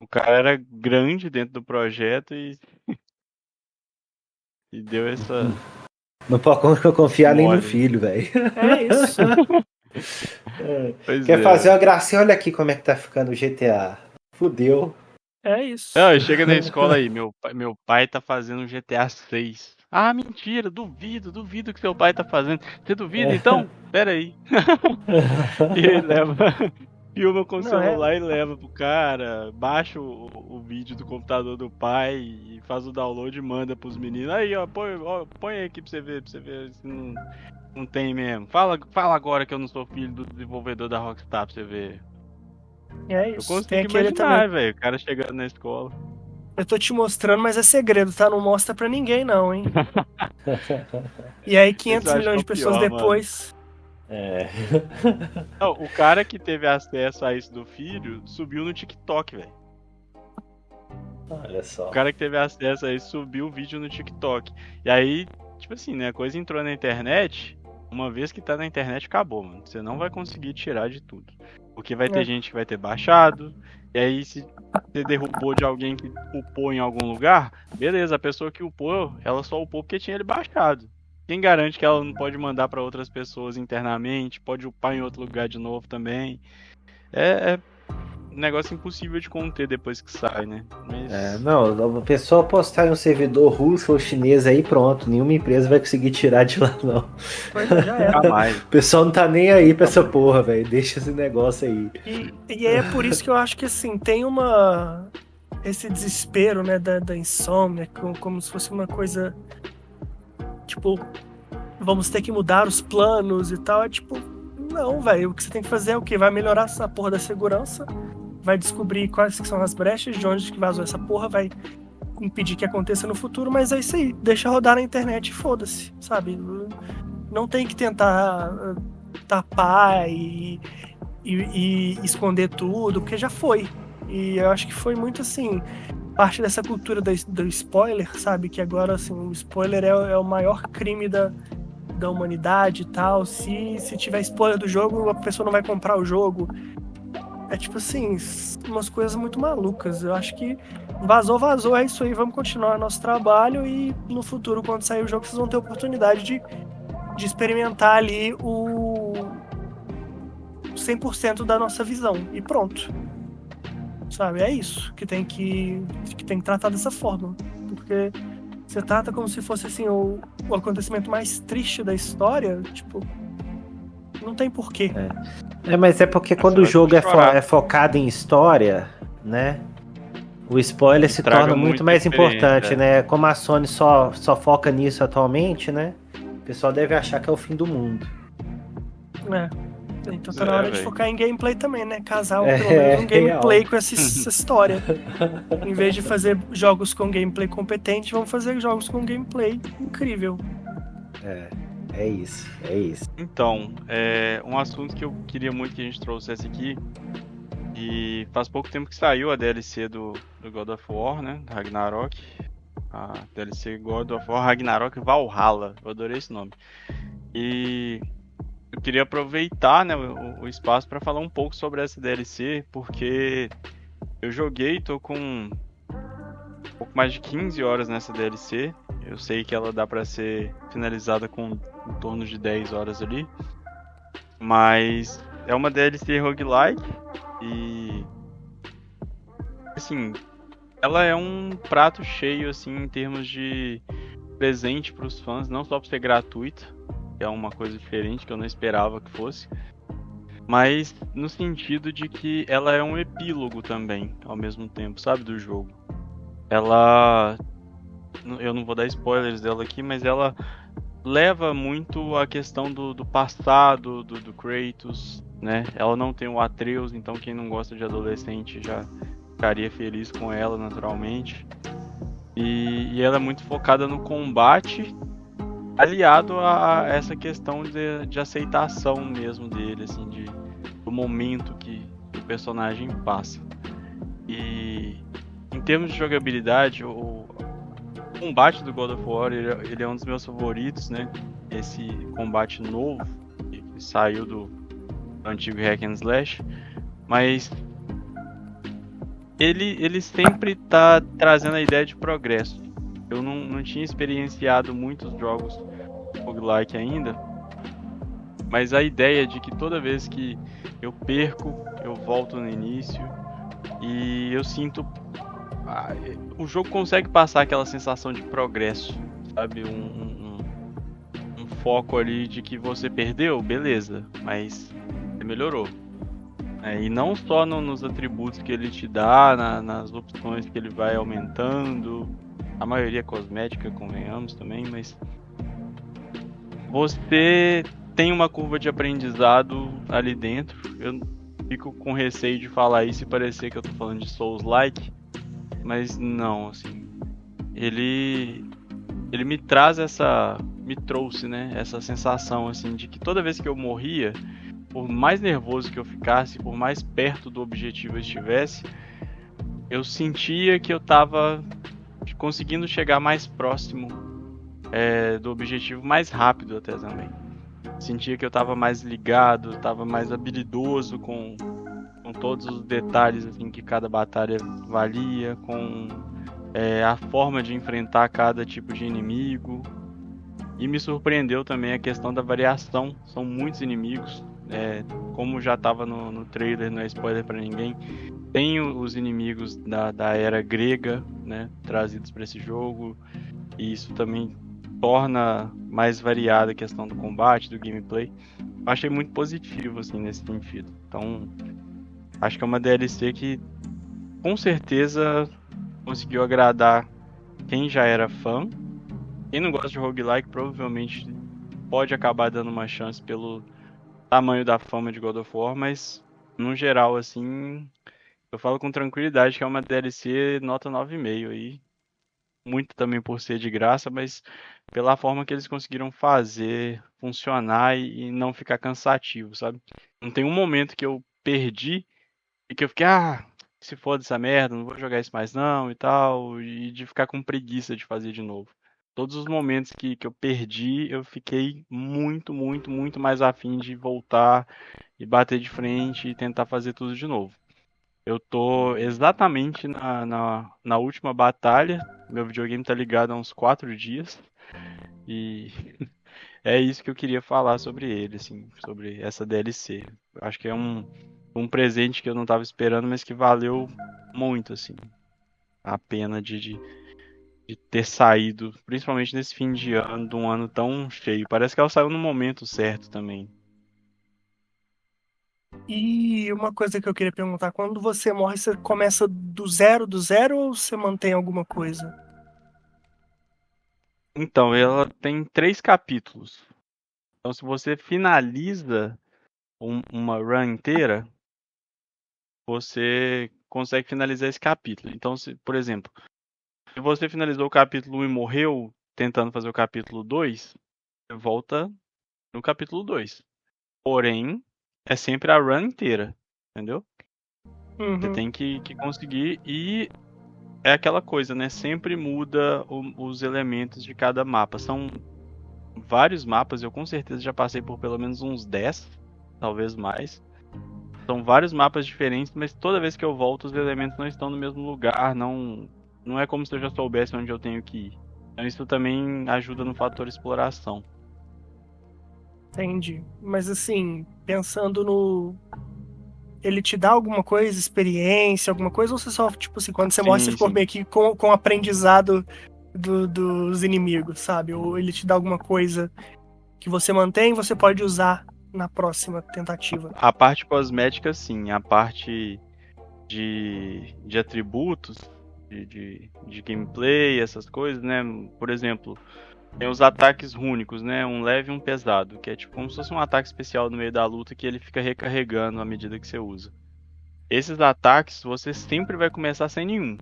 o cara era grande dentro do projeto e deu essa Não pode confiar nem no mole. filho, velho. É isso. Pois Quer é. fazer uma gracinha? Olha aqui como é que tá ficando o GTA. Fudeu. É isso. Não, chega na escola aí, meu pai tá fazendo um GTA 6. Ah, mentira, duvido que seu pai tá fazendo. Você duvida então? Pera aí. E ele leva, filma com o Não, é. celular e leva pro cara, baixa o vídeo do computador do pai e faz o download e manda pros meninos. Aí, ó, põe aí aqui pra você ver se não tem mesmo. Fala agora que eu não sou filho do desenvolvedor da Rockstar pra você ver. É Eu isso. consigo Tem aquele imaginar, também. velho, o cara chegando na escola. Eu tô te mostrando, mas é segredo, tá? Não mostra pra ninguém, não, hein? E aí, Esse 500 eu acho que milhões é de o pessoas pior, mano. depois. É. Não, o cara que teve acesso a isso do filho subiu no TikTok, velho. Olha só. O cara que teve acesso a isso subiu o vídeo no TikTok. E aí, tipo assim, né? A coisa entrou na internet. Uma vez que tá na internet, acabou, mano. Você não vai conseguir tirar de tudo. Porque vai ter É. gente que vai ter baixado. E aí, se você derrubou de alguém que upou em algum lugar, beleza, a pessoa que upou, ela só upou porque tinha ele baixado. Quem garante que ela não pode mandar pra outras pessoas internamente? Pode upar em outro lugar de novo também. É um negócio impossível de conter depois que sai, né? Mas. Não, a pessoa postar em um servidor russo ou chinês aí, pronto. Nenhuma empresa vai conseguir tirar de lá, não. Pois é, já era. Jamais. O pessoal não tá nem aí pra essa porra, velho. Deixa esse negócio aí. E é por isso que eu acho que, assim, tem esse desespero, né, da insônia, como se fosse uma coisa, tipo, vamos ter que mudar os planos e tal. É tipo, não, velho, o que você tem que fazer é o quê? Vai melhorar essa porra da segurança, vai descobrir quais que são as brechas, de onde que vazou essa porra, vai impedir que aconteça no futuro, mas é isso aí, deixa rodar na internet e foda-se, sabe? Não tem que tentar tapar e esconder tudo, porque já foi. E eu acho que foi muito assim, parte dessa cultura do spoiler, sabe? Que agora, assim, o spoiler é o maior crime da humanidade e tal. Se tiver spoiler do jogo, a pessoa não vai comprar o jogo. É tipo assim, umas coisas muito malucas. Eu acho que vazou, é isso aí, vamos continuar nosso trabalho e no futuro, quando sair o jogo, vocês vão ter a oportunidade de experimentar ali o 100% da nossa visão. E pronto. Sabe? É isso que tem que tratar dessa forma. Porque você trata como se fosse assim o acontecimento mais triste da história, tipo, não tem porquê. Mas é porque quando o jogo é focado em história, né? O spoiler se torna muito mais importante, né? Como a Sony só foca nisso atualmente, né? O pessoal deve achar que é o fim do mundo. Então tá na hora de focar em gameplay também, né? Casar pelo menos um gameplay real com essa história. Em vez de fazer jogos com gameplay competente, vamos fazer jogos com gameplay incrível. É isso. Então, um assunto que eu queria muito que a gente trouxesse aqui, e faz pouco tempo que saiu a DLC do God of War, né? Ragnarok. A DLC God of War Ragnarok Valhalla. Eu adorei esse nome. E eu queria aproveitar, né, o espaço para falar um pouco sobre essa DLC, porque eu joguei, tô com um pouco mais de 15 horas nessa DLC. Eu sei que ela dá para ser finalizada com em torno de 10 horas ali. Mas é uma DLC roguelike e assim, ela é um prato cheio assim em termos de presente para os fãs, não só por ser gratuita. que é uma coisa diferente que eu não esperava que fosse. Mas no sentido de que ela é um epílogo também, ao mesmo tempo, sabe, do jogo. Ela... Eu não vou dar spoilers dela aqui, mas ela leva muito a questão do passado do Kratos, né? Ela não tem o Atreus, então quem não gosta de adolescente já ficaria feliz com ela, naturalmente. E ela é muito focada no combate, aliado a essa questão de aceitação mesmo dele, assim, do momento que o personagem passa. E em termos de jogabilidade, o combate do God of War, ele é um dos meus favoritos, né? Esse combate novo, que saiu do antigo Hack and Slash, mas ele sempre tá trazendo a ideia de progresso. Eu não tinha experienciado muitos jogos roguelike ainda, mas a ideia de que toda vez que eu perco, eu volto no início e eu sinto... o jogo consegue passar aquela sensação de progresso, sabe? Um foco ali de que você perdeu, beleza, mas você melhorou. E não só nos atributos que ele te dá, nas opções que ele vai aumentando, a maioria é cosmética, convenhamos também, mas você tem uma curva de aprendizado ali dentro. Eu fico com receio de falar isso e parecer que eu tô falando de Souls-like, mas não, assim, ele me trouxe, né, essa sensação, assim, de que toda vez que eu morria, por mais nervoso que eu ficasse, por mais perto do objetivo eu estivesse, eu sentia que eu tava conseguindo chegar mais próximo do objetivo, mais rápido até também. Sentia que eu tava mais ligado, tava mais habilidoso com todos os detalhes, assim, que cada batalha valia, com a forma de enfrentar cada tipo de inimigo. E me surpreendeu também a questão da variação, são muitos inimigos, como já estava no trailer, não é spoiler para ninguém. Tem os inimigos da era grega, né, trazidos para esse jogo, e isso também torna mais variada a questão do combate, do gameplay. Eu achei muito positivo, assim, nesse sentido. Então, acho que é uma DLC que com certeza conseguiu agradar quem já era fã. Quem não gosta de roguelike provavelmente pode acabar dando uma chance pelo tamanho da fama de God of War, mas no geral, assim, eu falo com tranquilidade que é uma DLC nota 9,5 aí. Muito também por ser de graça, mas pela forma que eles conseguiram fazer funcionar e não ficar cansativo, sabe? Não tem um momento que eu perdi e que eu fiquei, se foda essa merda, não vou jogar isso mais não e tal, e de ficar com preguiça de fazer de novo. Todos os momentos que eu perdi, eu fiquei muito, muito, muito mais afim de voltar e bater de frente e tentar fazer tudo de novo. Eu tô exatamente na última batalha, meu videogame tá ligado há uns 4 dias, e é isso que eu queria falar sobre ele, assim, sobre essa DLC. Acho que é um presente que eu não tava esperando, mas que valeu muito, assim, a pena de ter saído, principalmente nesse fim de ano, de um ano tão cheio. Parece que ela saiu no momento certo também. E uma coisa que eu queria perguntar, quando você morre, você começa do zero ou você mantém alguma coisa? Então, ela tem 3 capítulos. Então, se você finaliza uma run inteira, você consegue finalizar esse capítulo. Então, por exemplo, se você finalizou o capítulo 1 e morreu tentando fazer o capítulo 2, você volta no capítulo 2. Porém, é sempre a run inteira, entendeu? Uhum. Você tem que conseguir, e é aquela coisa, né? Sempre muda os elementos de cada mapa. São vários mapas, eu com certeza já passei por pelo menos uns 10, talvez mais. São vários mapas diferentes, mas toda vez que eu volto os elementos não estão no mesmo lugar, não é como se eu já soubesse onde eu tenho que ir. Então isso também ajuda no fator exploração. Entendi. Mas assim, pensando no... Ele te dá alguma coisa, experiência, alguma coisa, ou você só, tipo assim, quando você morre, você ficou meio que com o aprendizado dos inimigos, sabe? Ou ele te dá alguma coisa que você mantém, você pode usar na próxima tentativa. A parte cosmética, sim. A parte de atributos, de gameplay, essas coisas, né? Por exemplo, tem os ataques rúnicos, né? Um leve e um pesado, que é tipo como se fosse um ataque especial no meio da luta que ele fica recarregando à medida que você usa. Esses ataques você sempre vai começar sem nenhum.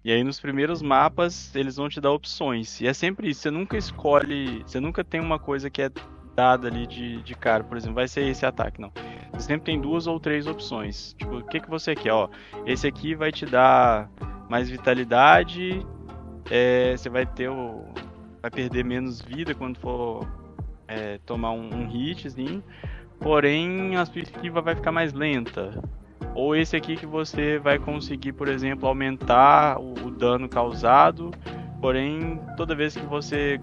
E aí nos primeiros mapas eles vão te dar opções. E é sempre isso, você nunca escolhe, você nunca tem uma coisa que é dada ali de cara. Por exemplo, vai ser esse ataque, não. Você sempre tem 2 ou 3 opções. Tipo, o que você quer? Ó, esse aqui vai te dar mais vitalidade, você vai perder menos vida quando for tomar um hitzinho. Porém, a sua esquiva vai ficar mais lenta. Ou esse aqui que você vai conseguir, por exemplo, aumentar o dano causado. Porém, toda vez que você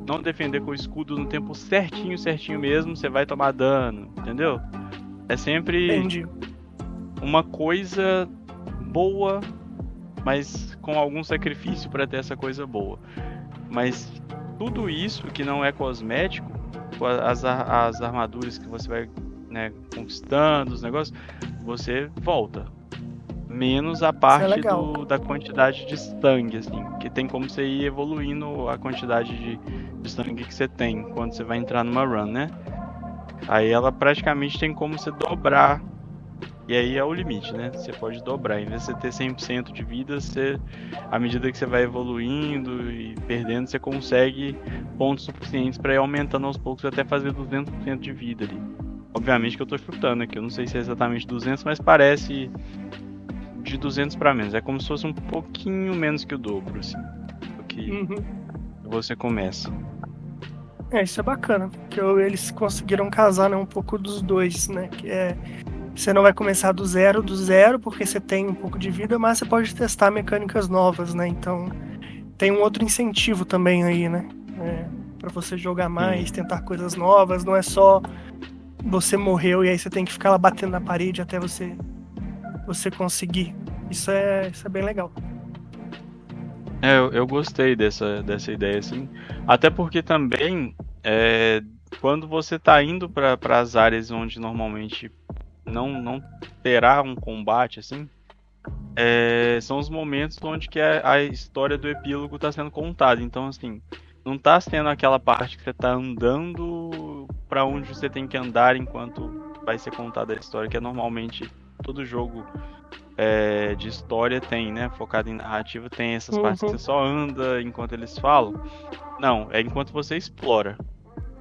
não defender com o escudo no tempo certinho mesmo, você vai tomar dano, entendeu? É sempre Entendi. uma coisa boa, mas com algum sacrifício para ter essa coisa boa. Mas tudo isso que não é cosmético, as armaduras que você vai, né, conquistando, os negócios, você volta. Menos a parte da quantidade de sangue, assim, que tem como você ir evoluindo a quantidade de sangue que você tem quando você vai entrar numa run, né? Aí ela praticamente tem como você dobrar. E aí é o limite, né? Você pode dobrar. Em vez de você ter 100% de vida, à medida que você vai evoluindo e perdendo, você consegue pontos suficientes para ir aumentando aos poucos até fazer 200% de vida ali. Obviamente que eu tô chutando aqui, eu não sei se é exatamente 200, mas parece de 200 para menos. É como se fosse um pouquinho menos que o dobro, assim, do que você começa. Isso é bacana, porque eles conseguiram casar, né, um pouco dos dois, né? Que você não vai começar do zero, porque você tem um pouco de vida, mas você pode testar mecânicas novas, né? Então tem um outro incentivo também aí, né? Pra você jogar mais, tentar coisas novas, não é só você morreu e aí você tem que ficar lá batendo na parede até você conseguir. Isso é bem legal. Eu gostei dessa ideia, assim. Até porque também, quando você tá indo para as áreas onde normalmente não terá um combate, assim, são os momentos onde que a história do epílogo tá sendo contada. Então, assim, não tá sendo aquela parte que você tá andando para onde você tem que andar enquanto vai ser contada a história, que é normalmente todo jogo de história tem, né? Focado em narrativa, tem essas partes que você só anda enquanto eles falam. Não, é enquanto você explora,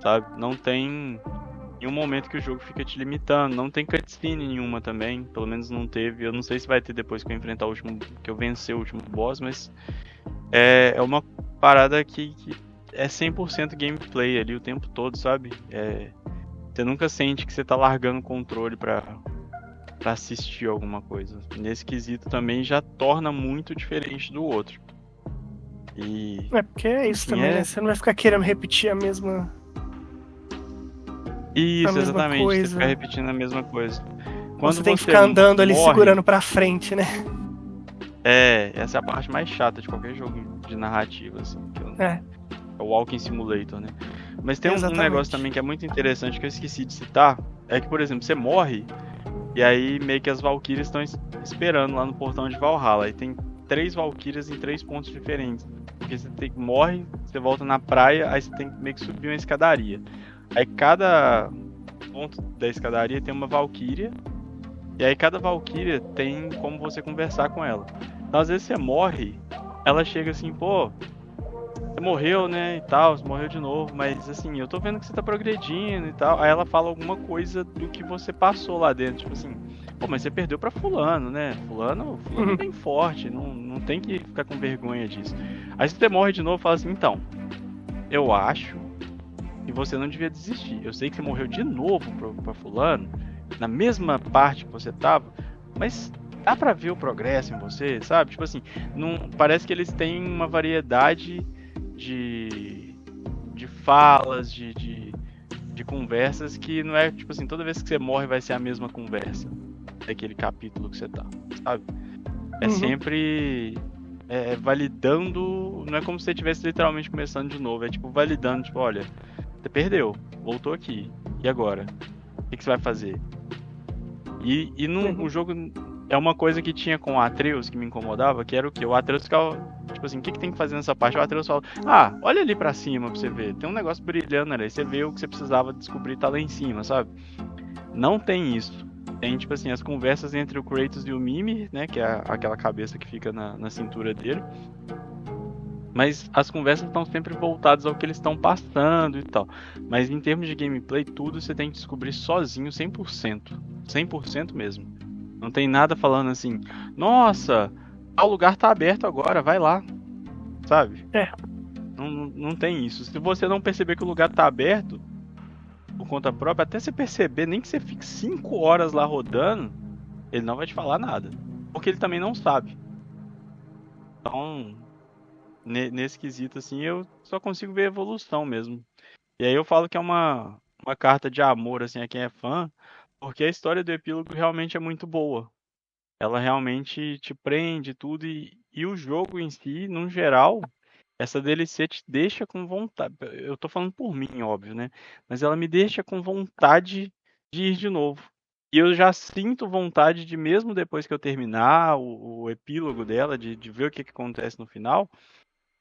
sabe? Não tem nenhum momento que o jogo fica te limitando, não tem cutscene nenhuma também, pelo menos não teve. Eu não sei se vai ter depois que eu enfrentar que eu vencer o último boss, mas é uma parada que é 100% gameplay ali o tempo todo, sabe? Você nunca sente que você tá largando o controle pra assistir alguma coisa. Nesse quesito também já torna muito diferente do outro. Porque é isso também, né? Você não vai ficar querendo repetir a mesma... Isso, exatamente. Coisa. Você fica repetindo a mesma coisa. Quando você tem que ficar andando ali, segurando pra frente, né? Essa é a parte mais chata de qualquer jogo de narrativa, assim. É o Walking Simulator, né? Mas tem um negócio também que é muito interessante que eu esqueci de citar. É que, por exemplo, você morre e aí meio que as Valkyrias estão esperando lá no portão de Valhalla. E tem 3 Valkyrias em 3 pontos diferentes. Porque você morre, você volta na praia, aí você tem que meio que subir uma escadaria. Aí cada ponto da escadaria tem uma Valkyria. E aí cada Valkyria tem como você conversar com ela. Então às vezes você morre, ela chega assim, pô, você morreu, né, e tal, você morreu de novo, mas assim, eu tô vendo que você tá progredindo e tal. Aí ela fala alguma coisa do que você passou lá dentro, tipo assim, pô, mas você perdeu pra fulano, né, fulano é bem forte, não tem que ficar com vergonha disso. Aí você morre de novo e fala assim, então, eu acho que você não devia desistir. Eu sei que você morreu de novo pra fulano, na mesma parte que você tava, mas dá pra ver o progresso em você, sabe? Tipo assim, parece que eles têm uma variedade de falas, de conversas que não é, tipo assim, toda vez que você morre vai ser a mesma conversa daquele capítulo que você tá, sabe? É sempre validando, não é como se você estivesse literalmente começando de novo, é tipo validando, tipo, olha, Você perdeu, voltou aqui. E agora? O que você vai fazer? E o jogo é uma coisa que tinha com o Atreus que me incomodava, que era o quê? O Atreus ficava, tipo assim, o que tem que fazer nessa parte? O Atreus fala, olha ali pra cima pra você ver, tem um negócio brilhando ali, você vê o que você precisava descobrir tá lá em cima, sabe? Não tem isso. Tem, tipo assim, as conversas entre o Kratos e o Mimir, né, que é aquela cabeça que fica na cintura dele. Mas as conversas estão sempre voltadas ao que eles estão passando e tal. Mas em termos de gameplay, tudo você tem que descobrir sozinho 100%. 100% mesmo. Não tem nada falando assim, nossa, o lugar tá aberto agora, vai lá. Sabe? Não tem isso. Se você não perceber que o lugar tá aberto, por conta própria, até você perceber, nem que você fique 5 horas lá rodando, ele não vai te falar nada. Porque ele também não sabe. Então, nesse quesito, assim, eu só consigo ver evolução mesmo. E aí eu falo que é uma carta de amor, assim, a quem é fã, porque a história do epílogo realmente é muito boa. Ela realmente te prende tudo e o jogo em si, no geral, essa DLC te deixa com vontade. Eu tô falando por mim, óbvio, né? Mas ela me deixa com vontade de ir de novo. E eu já sinto vontade de, mesmo depois que eu terminar o epílogo dela, de ver o que acontece no final,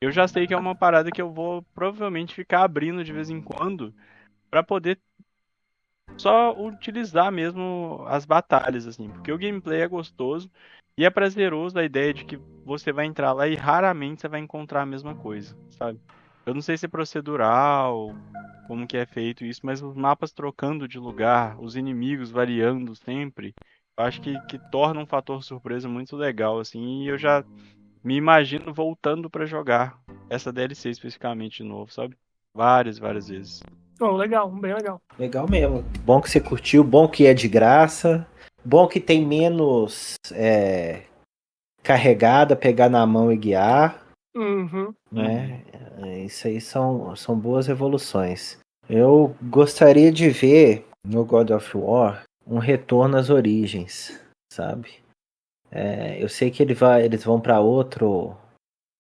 eu já sei que é uma parada que eu vou provavelmente ficar abrindo de vez em quando pra poder só utilizar mesmo as batalhas, assim. Porque o gameplay é gostoso e é prazeroso a ideia de que você vai entrar lá e raramente você vai encontrar a mesma coisa, sabe? Eu não sei se é procedural, como que é feito isso, mas os mapas trocando de lugar, os inimigos variando sempre, eu acho que torna um fator surpresa muito legal, assim, e eu já me imagino voltando pra jogar essa DLC especificamente de novo, sabe? Várias vezes. Oh, legal, bem legal. Legal mesmo. Bom que você curtiu, bom que é de graça, bom que tem menos carregada, pegar na mão e guiar. Né? Isso aí são boas evoluções. Eu gostaria de ver no God of War um retorno às origens, sabe? Eu sei que eles vão para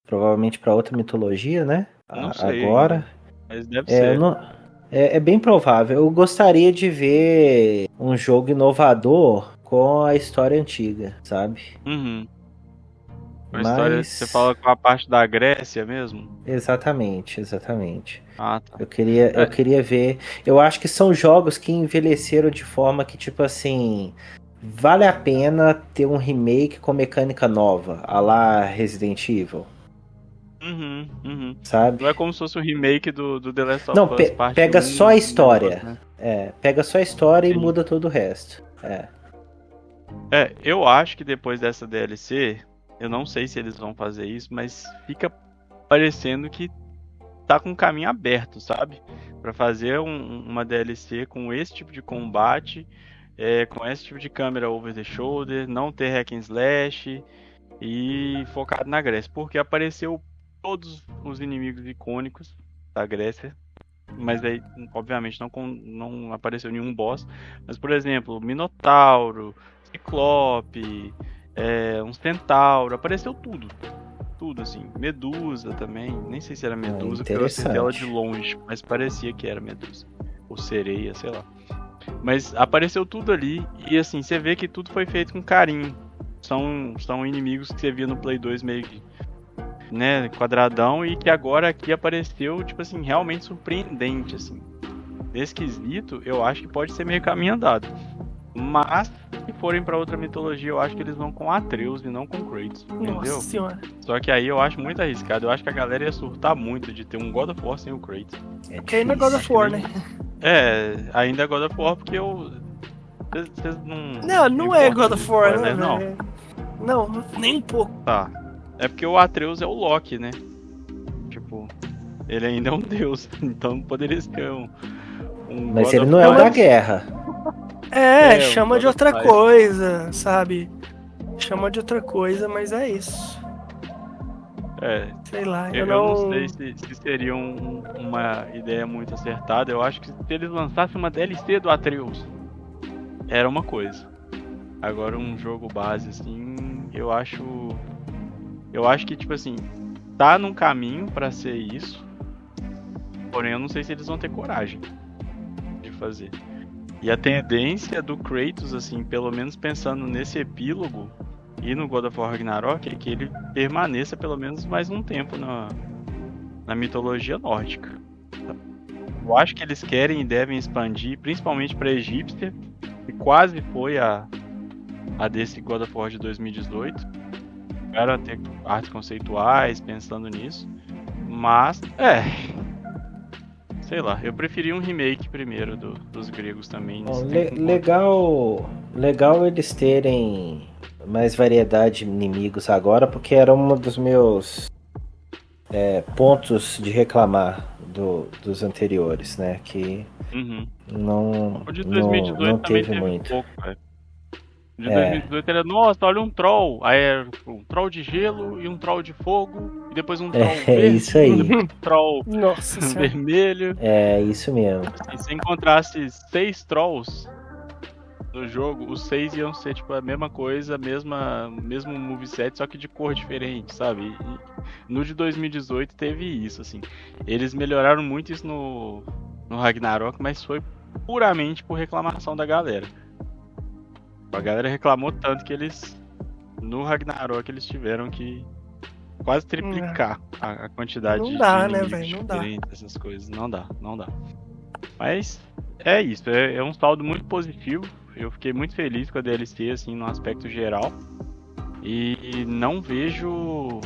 provavelmente para outra mitologia, né? Não sei agora. Ainda, mas deve ser. É bem provável. Eu gostaria de ver um jogo inovador com a história antiga, sabe? A história, você fala com a parte da Grécia mesmo? Exatamente. Ah, tá. Eu queria ver. Eu acho que são jogos que envelheceram de forma que, tipo assim, vale a pena ter um remake com mecânica nova, a lá Resident Evil. Sabe? Não é como se fosse um remake do The Last of Não, Us parte pega 1, só a história. Negócio, né? Pega só a história e muda todo o resto. Eu acho que depois dessa DLC, eu não sei se eles vão fazer isso, mas fica parecendo que tá com o caminho aberto, sabe? Pra fazer uma DLC com esse tipo de combate, com esse tipo de câmera over the shoulder, não ter hack and slash e focado na Grécia, porque apareceu todos os inimigos icônicos da Grécia, mas aí obviamente não apareceu nenhum boss, mas por exemplo, Minotauro, Ciclope, um Centauro, apareceu tudo assim, Medusa também, nem sei se era Medusa, porque eu acertei ela de longe, mas parecia que era Medusa, ou Sereia, sei lá. Mas apareceu tudo ali, e assim, você vê que tudo foi feito com carinho. São inimigos que você via no Play 2 meio que, né, quadradão, e que agora aqui apareceu, tipo assim, realmente surpreendente, assim. Nesse quesito, eu acho que pode ser meio caminho andado. Mas, se forem pra outra mitologia, eu acho que eles vão com Atreus e não com Kratos, entendeu? Nossa senhora. Só que aí eu acho muito arriscado. Eu acho que a galera ia surtar muito de ter um God of War sem o Kratos. Porque ainda é God of War, né? Ainda é God of War porque vocês não é God of War, né? Não. Não, nem um pouco. Tá. É porque o Atreus é o Loki, né? Tipo, ele ainda é um deus. Então poderia ser um Mas God ele of não é o War. da guerra. Chama de outra coisa, sabe? Chama de outra coisa, mas é isso. Sei lá, eu não sei se seria uma ideia muito acertada. Eu acho que se eles lançassem uma DLC do Atreus, era uma coisa. Agora um jogo base, assim, eu acho que, tipo assim, tá num caminho pra ser isso. porém eu não sei se eles vão ter coragem de fazer. E a tendência do Kratos, assim, pelo menos pensando nesse epílogo e no God of War Ragnarok, é que ele permaneça pelo menos mais um tempo na mitologia nórdica. Eu acho que eles querem e devem expandir, principalmente para a egípcia, que quase foi a desse God of War de 2018. Chegaram a ter artes conceituais pensando nisso, mas sei lá, eu preferi um remake primeiro dos gregos também. Legal eles terem mais variedade de inimigos agora, porque era um dos meus pontos de reclamar dos anteriores, né? Que não teve muito. Pouco, de 2018 era, nossa, olha um troll. Aí era um troll de gelo e um troll de fogo. E depois um troll verde. Isso aí. Um troll vermelho. É isso mesmo. E se encontrasse 6 trolls no jogo, os 6 iam ser tipo a mesma coisa, mesmo moveset, só que de cor diferente, sabe? E no de 2018 teve isso, assim. Eles melhoraram muito isso no Ragnarok, mas foi puramente por reclamação da galera. A galera reclamou tanto que eles, no Ragnarok, eles tiveram que quase triplicar a quantidade de inimigos diferentes, essas coisas. Não dá. Mas é isso, é um saldo muito positivo. Eu fiquei muito feliz com a DLC, assim, no aspecto geral. E não vejo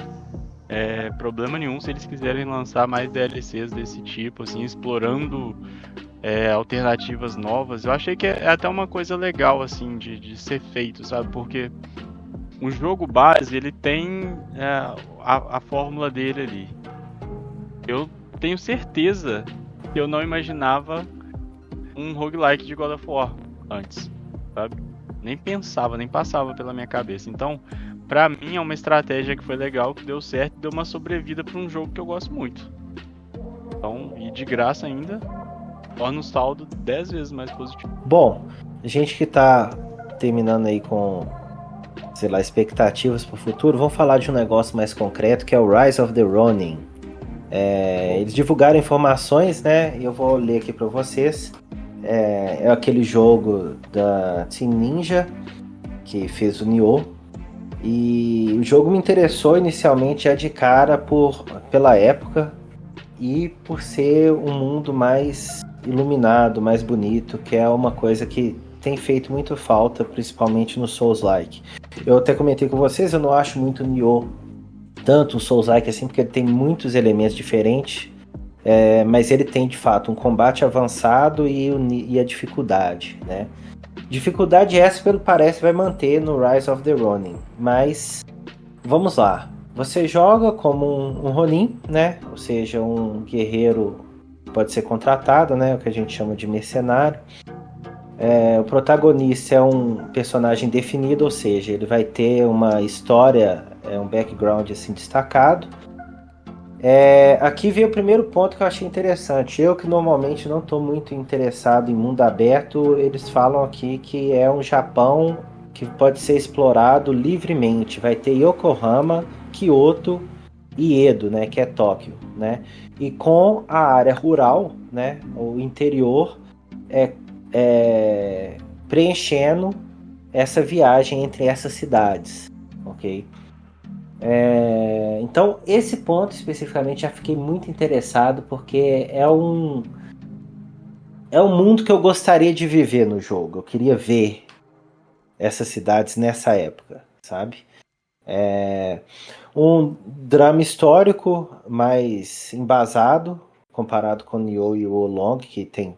problema nenhum se eles quiserem lançar mais DLCs desse tipo, assim, explorando alternativas novas. Eu achei que é até uma coisa legal, assim, de ser feito, sabe? Porque o jogo base, ele tem a fórmula dele ali. Eu tenho certeza que eu não imaginava um roguelike de God of War antes, sabe? Nem pensava, nem passava pela minha cabeça. Então, pra mim é uma estratégia que foi legal, que deu certo e deu uma sobrevida pra um jogo que eu gosto muito. Então, e de graça ainda, torna o saldo 10 vezes mais positivo. Bom, a gente que tá terminando aí com, sei lá, expectativas pro futuro, vamos falar de um negócio mais concreto, que é o Rise of the Ronin. Eles divulgaram informações, né? E eu vou ler aqui para vocês. É aquele jogo da Team Ninja que fez o Nioh. E o jogo me interessou inicialmente de cara pela época e por ser um mundo mais iluminado, mais bonito, que é uma coisa que tem feito muito falta, principalmente no Souls-like. Eu até comentei com vocês, eu não acho muito Nioh tanto um Souls-like assim, porque ele tem muitos elementos diferentes, mas ele tem de fato um combate avançado e a dificuldade, né? Dificuldade essa, pelo parece, vai manter no Rise of the Ronin, mas vamos lá. Você joga como um Ronin, né? Ou seja, um guerreiro pode ser contratado, né? O que a gente chama de mercenário. O protagonista é um personagem definido, ou seja, ele vai ter uma história, um background assim destacado. Aqui veio o primeiro ponto que eu achei interessante. Eu que normalmente não estou muito interessado em mundo aberto, eles falam aqui que é um Japão que pode ser explorado livremente. Vai ter Yokohama, Kyoto e Edo, né, que é Tóquio, né? E com a área rural, né, o interior, preenchendo essa viagem entre essas cidades, ok? Então esse ponto especificamente já fiquei muito interessado, porque é um mundo que eu gostaria de viver no jogo. Eu queria ver essas cidades nessa época, sabe? Um drama histórico mais embasado comparado com Nioh e o Olong, que tem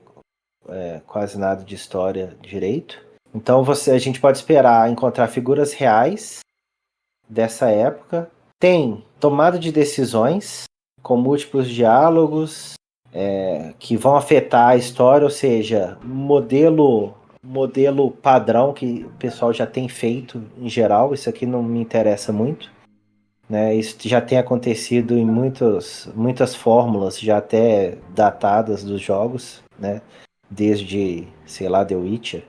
quase nada de história direito. Então a gente pode esperar encontrar figuras reais dessa época. Tem tomada de decisões com múltiplos diálogos que vão afetar a história, ou seja, modelo padrão que o pessoal já tem feito em geral. Isso aqui não me interessa muito, né? Isso já tem acontecido em muitas fórmulas já até datadas dos jogos, né? Desde, sei lá, The Witcher.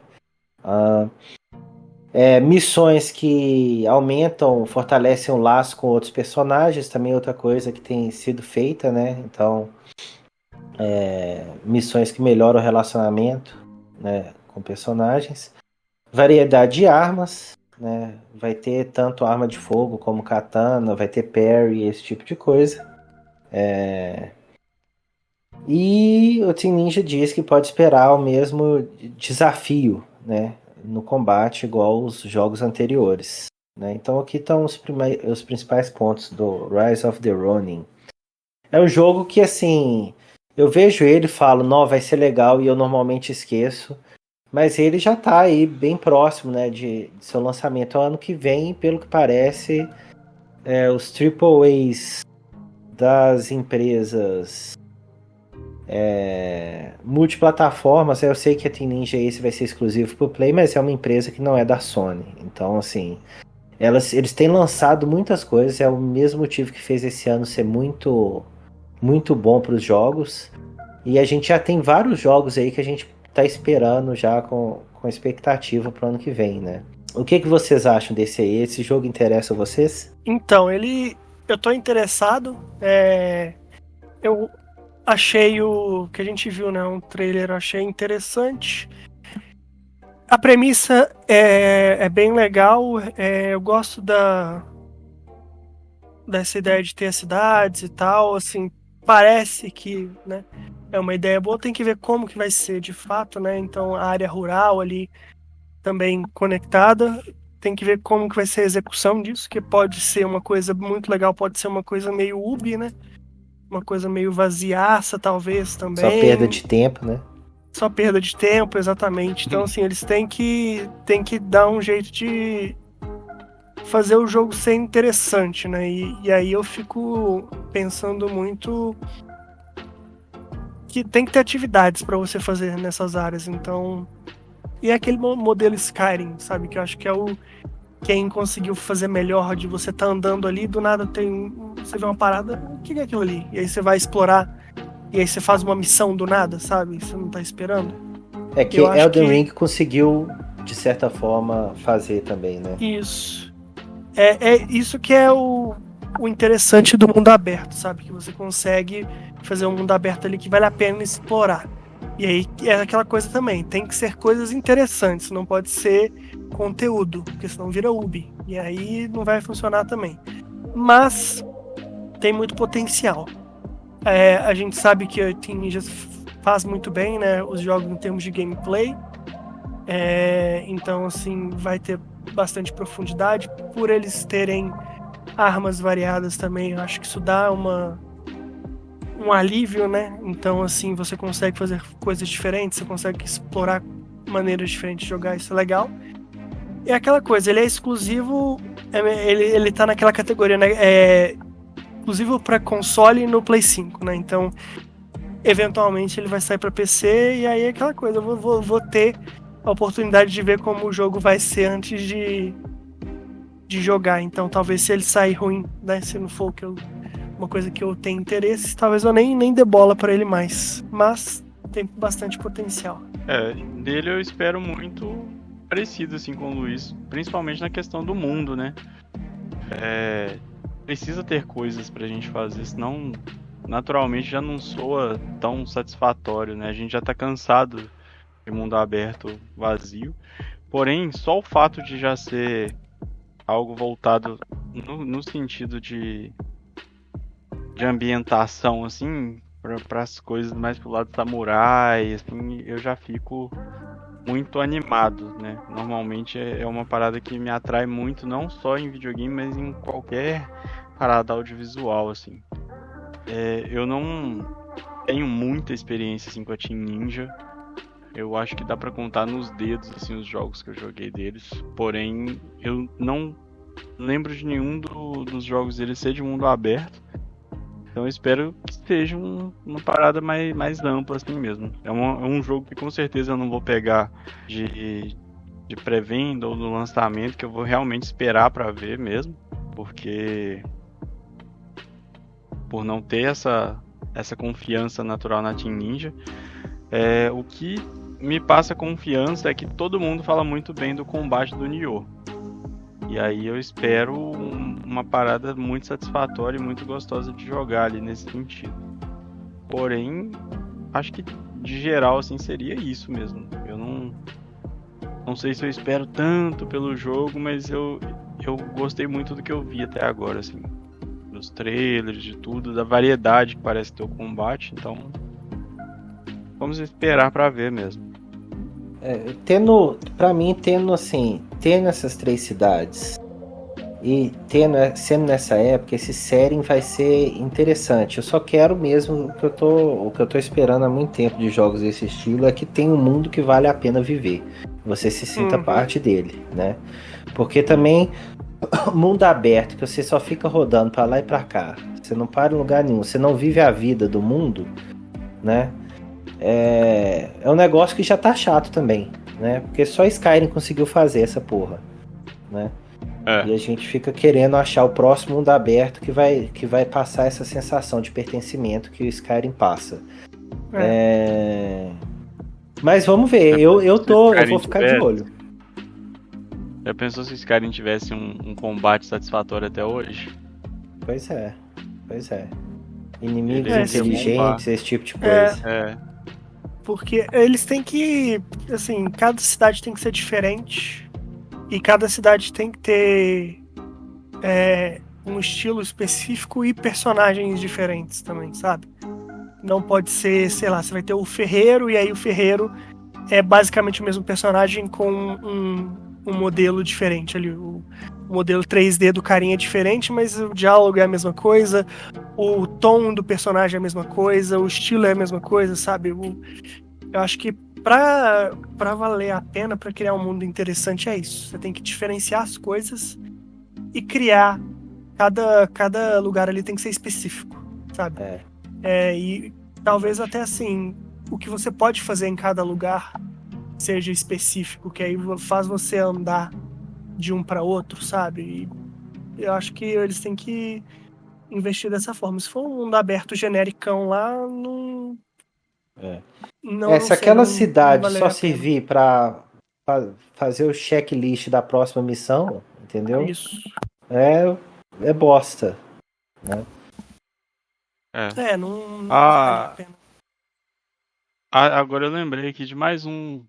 Missões que fortalecem o laço com outros personagens, também é outra coisa que tem sido feita, né? Então, missões que melhoram o relacionamento, né, com personagens, variedade de armas, né, vai ter tanto arma de fogo como katana, vai ter parry, esse tipo de coisa. E o Team Ninja diz que pode esperar o mesmo desafio, né, no combate igual os jogos anteriores, né? Então aqui estão os principais pontos do Rise of the Ronin. É um jogo que, assim, eu vejo ele e falo, não, vai ser legal, e eu normalmente esqueço. Mas ele já tá aí bem próximo, né, de seu lançamento. Ano que vem, pelo que parece, os AAAs das empresas multiplataformas, eu sei que a Team Ninja esse vai ser exclusivo pro Play, mas é uma empresa que não é da Sony. Então, assim, eles têm lançado muitas coisas, é o mesmo motivo que fez esse ano ser muito, muito bom para os jogos. E a gente já tem vários jogos aí que a gente tá esperando já com expectativa pro ano que vem, né? O que vocês acham desse aí? Esse jogo interessa a vocês? Então, eu tô interessado. Eu achei o que a gente viu, né? Um trailer, eu achei interessante. A premissa é bem legal. Eu gosto dessa ideia de ter as cidades e tal. Assim, parece que, né, é uma ideia boa. Tem que ver como que vai ser de fato, né? Então, a área rural ali também conectada. Tem que ver como que vai ser a execução disso, que pode ser uma coisa muito legal, pode ser uma coisa meio Ubi, né? Uma coisa meio vaziaça, talvez, também. Só perda de tempo, né? Só perda de tempo, exatamente. Então, assim, eles têm que dar um jeito de fazer o jogo ser interessante, né? E aí eu fico pensando muito que tem que ter atividades para você fazer nessas áreas. Então, e é aquele modelo Skyrim, sabe? Que eu acho que é quem conseguiu fazer melhor, de você tá andando ali, do nada você vê uma parada, o que é aquilo ali? E aí você vai explorar, e aí você faz uma missão do nada, sabe? Você não tá esperando. É que Elden Ring conseguiu, de certa forma, fazer também, né? Isso. É isso que é o interessante do mundo aberto, sabe? Que você consegue fazer um mundo aberto ali que vale a pena explorar. E aí é aquela coisa também, tem que ser coisas interessantes, não pode ser conteúdo, porque senão vira Ubi. E aí não vai funcionar também. Mas tem muito potencial. A gente sabe que a Team Ninja faz muito bem, né, os jogos em termos de gameplay. Então, assim, vai ter bastante profundidade. Por eles terem armas variadas também, eu acho que isso dá um alívio, né? Então, assim, você consegue fazer coisas diferentes, você consegue explorar maneiras diferentes de jogar, isso é legal. E aquela coisa, ele é exclusivo, ele tá naquela categoria, né? Exclusivo para console no Play 5, né? Então, eventualmente ele vai sair para PC e aí é aquela coisa, eu vou ter a oportunidade de ver como o jogo vai ser antes de jogar. Então, talvez se ele sair ruim, né? Se não for uma coisa que eu tenho interesse, talvez eu nem dê bola para ele mais. Mas tem bastante potencial. Dele eu espero muito parecido assim com o Luiz, principalmente na questão do mundo, né? Precisa ter coisas pra gente fazer, senão naturalmente já não soa tão satisfatório, né? A gente já tá cansado de mundo aberto vazio. Porém, só o fato de já ser algo voltado no sentido de ambientação, assim, para as coisas mais pro lado samurai, assim, eu já fico muito animado, né? Normalmente é uma parada que me atrai muito, não só em videogame, mas em qualquer parada audiovisual, assim. Eu não tenho muita experiência assim com a Team Ninja. Eu acho que dá pra contar nos dedos assim os jogos que eu joguei deles. Porém, eu não lembro de nenhum dos jogos deles ser de mundo aberto. Então eu espero que seja uma parada mais ampla assim mesmo. É um jogo que com certeza eu não vou pegar de pré-venda ou do lançamento, que eu vou realmente esperar pra ver mesmo. Porque por não ter essa confiança natural na Team Ninja. O que me passa confiança é que todo mundo fala muito bem do combate do Nioh. E aí eu espero uma parada muito satisfatória e muito gostosa de jogar ali nesse sentido. Porém, acho que de geral, assim, seria isso mesmo. Eu não sei se eu espero tanto pelo jogo, mas eu gostei muito do que eu vi até agora, assim. Dos trailers, de tudo, da variedade que parece ter o combate, então vamos esperar pra ver mesmo. Pra mim, tendo essas 3 cidades e sendo nessa época, esse setting vai ser interessante. Eu só quero mesmo o que eu tô esperando há muito tempo de jogos desse estilo, é que tem um mundo que vale a pena viver. Você se sinta parte dele, né? Porque também mundo aberto, que você só fica rodando pra lá e pra cá, você não para em lugar nenhum, você não vive a vida do mundo, né? É um negócio que já tá chato também, né? Porque só Skyrim conseguiu fazer essa porra, né? E a gente fica querendo achar o próximo mundo aberto que vai passar essa sensação de pertencimento que o Skyrim passa. Mas vamos ver, eu vou ficar de olho. Já pensou se o Skyrim tivesse um combate satisfatório até hoje? Pois é. Inimigos inteligentes, esse tipo de coisa. Porque eles têm que, assim, cada cidade tem que ser diferente e cada cidade tem que ter um estilo específico e personagens diferentes também, sabe? Não pode ser, sei lá, você vai ter o ferreiro e aí o ferreiro é basicamente o mesmo personagem com um modelo diferente ali. O modelo 3D do carinha é diferente, mas o diálogo é a mesma coisa, o tom do personagem é a mesma coisa, o estilo é a mesma coisa, sabe? Eu acho que pra valer a pena, pra criar um mundo interessante, é isso. Você tem que diferenciar as coisas e criar. Cada lugar ali tem que ser específico, sabe? E talvez até assim, o que você pode fazer em cada lugar seja específico, que aí faz você andar de um para outro, sabe? E eu acho que eles têm que investir dessa forma. Se for um mundo aberto genericão lá, não. Se aquela cidade só servir pra fazer o checklist da próxima missão, entendeu? Isso. É bosta, né? Não vale a pena. Agora eu lembrei aqui de mais um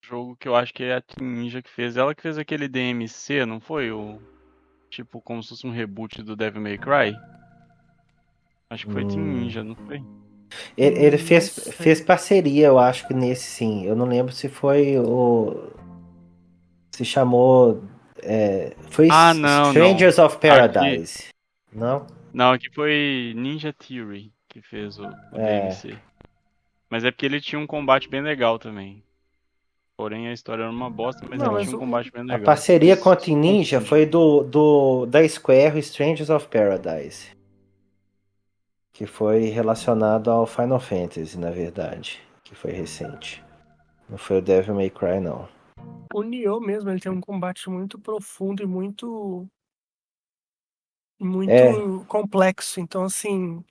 jogo que eu acho que é a Team Ninja que fez. Ela que fez aquele DMC, não foi? Tipo, como se fosse um reboot do Devil May Cry. Acho que foi Team Ninja, não foi? Ele fez parceria, eu acho que nesse sim. Eu não lembro se foi se chamou... foi Strangers of Paradise. Aqui... Não, aqui foi Ninja Theory que fez o DMC. Mas é porque ele tinha um combate bem legal também. Porém, a história era uma bosta, mas ele tinha um combate bem legal. A parceria com a Team Ninja foi da Square, Strangers of Paradise. Que foi relacionado ao Final Fantasy, na verdade. Que foi recente. Não foi o Devil May Cry, não. O Nioh mesmo, ele tem um combate muito profundo e muito complexo. Então, assim,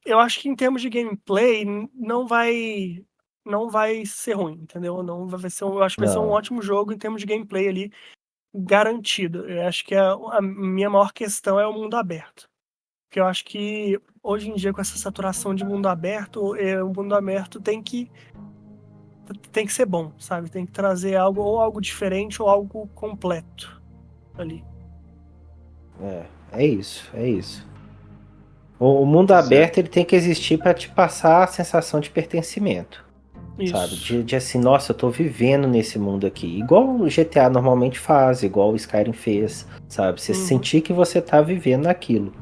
eu acho que em termos de gameplay não vai ser ruim, entendeu? Eu acho que vai ser um ótimo jogo em termos de gameplay ali, garantido. Eu acho que a minha maior questão é o mundo aberto. Porque eu acho que hoje em dia, com essa saturação de mundo aberto, o mundo aberto tem que ser bom, sabe? Tem que trazer algo diferente ou algo completo ali. É isso. O mundo aberto ele tem que existir para te passar a sensação de pertencimento. Isso. Sabe? De assim, nossa, eu tô vivendo nesse mundo aqui. Igual o GTA normalmente faz, igual o Skyrim fez, sabe? Você sentir que você tá vivendo aquilo.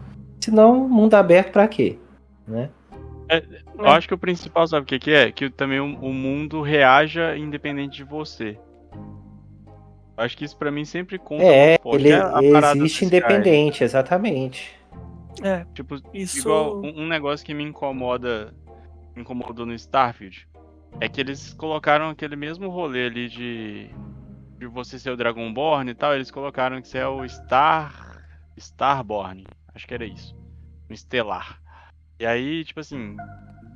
Senão, mundo aberto pra quê? Né? Eu acho que o principal, sabe o que é? Que também o mundo reaja independente de você. Eu acho que isso pra mim sempre conta muito forte. Ele existe independente, exatamente. Tipo, isso... igual um negócio que me incomodou no Starfield é que eles colocaram aquele mesmo rolê ali de você ser o Dragonborn e tal, eles colocaram que você é o Starborn. Acho que era isso. Um estelar. E aí, tipo assim,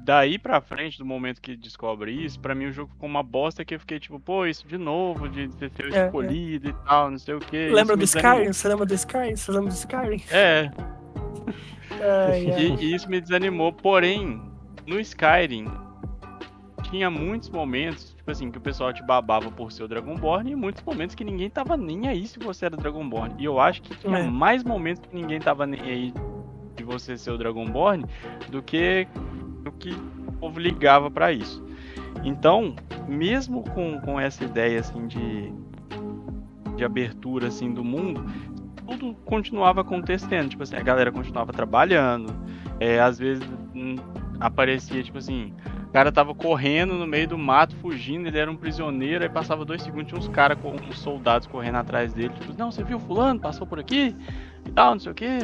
daí pra frente, do momento que descobre isso, pra mim o jogo ficou uma bosta que eu fiquei tipo, pô, isso de novo, de ser escolhido e tal, não sei o que. Lembra do Skyrim? Você lembra do Skyrim? Você lembra do Skyrim? E isso me desanimou, porém, no Skyrim tinha muitos momentos, tipo assim, que o pessoal te babava por ser o Dragonborn e muitos momentos que ninguém tava nem aí se você era Dragonborn. E eu acho que tinha mais momentos que ninguém tava nem aí de você ser o Dragonborn do que o povo ligava pra isso. Então, mesmo com essa ideia assim de abertura assim do mundo, tudo continuava acontecendo, tipo assim, a galera continuava trabalhando, às vezes aparecia, tipo assim, o cara tava correndo no meio do mato, fugindo, ele era um prisioneiro, aí passava 2 segundos, tinha uns caras, uns soldados correndo atrás dele, tipo, não, você viu fulano, passou por aqui, e tal, não sei o que,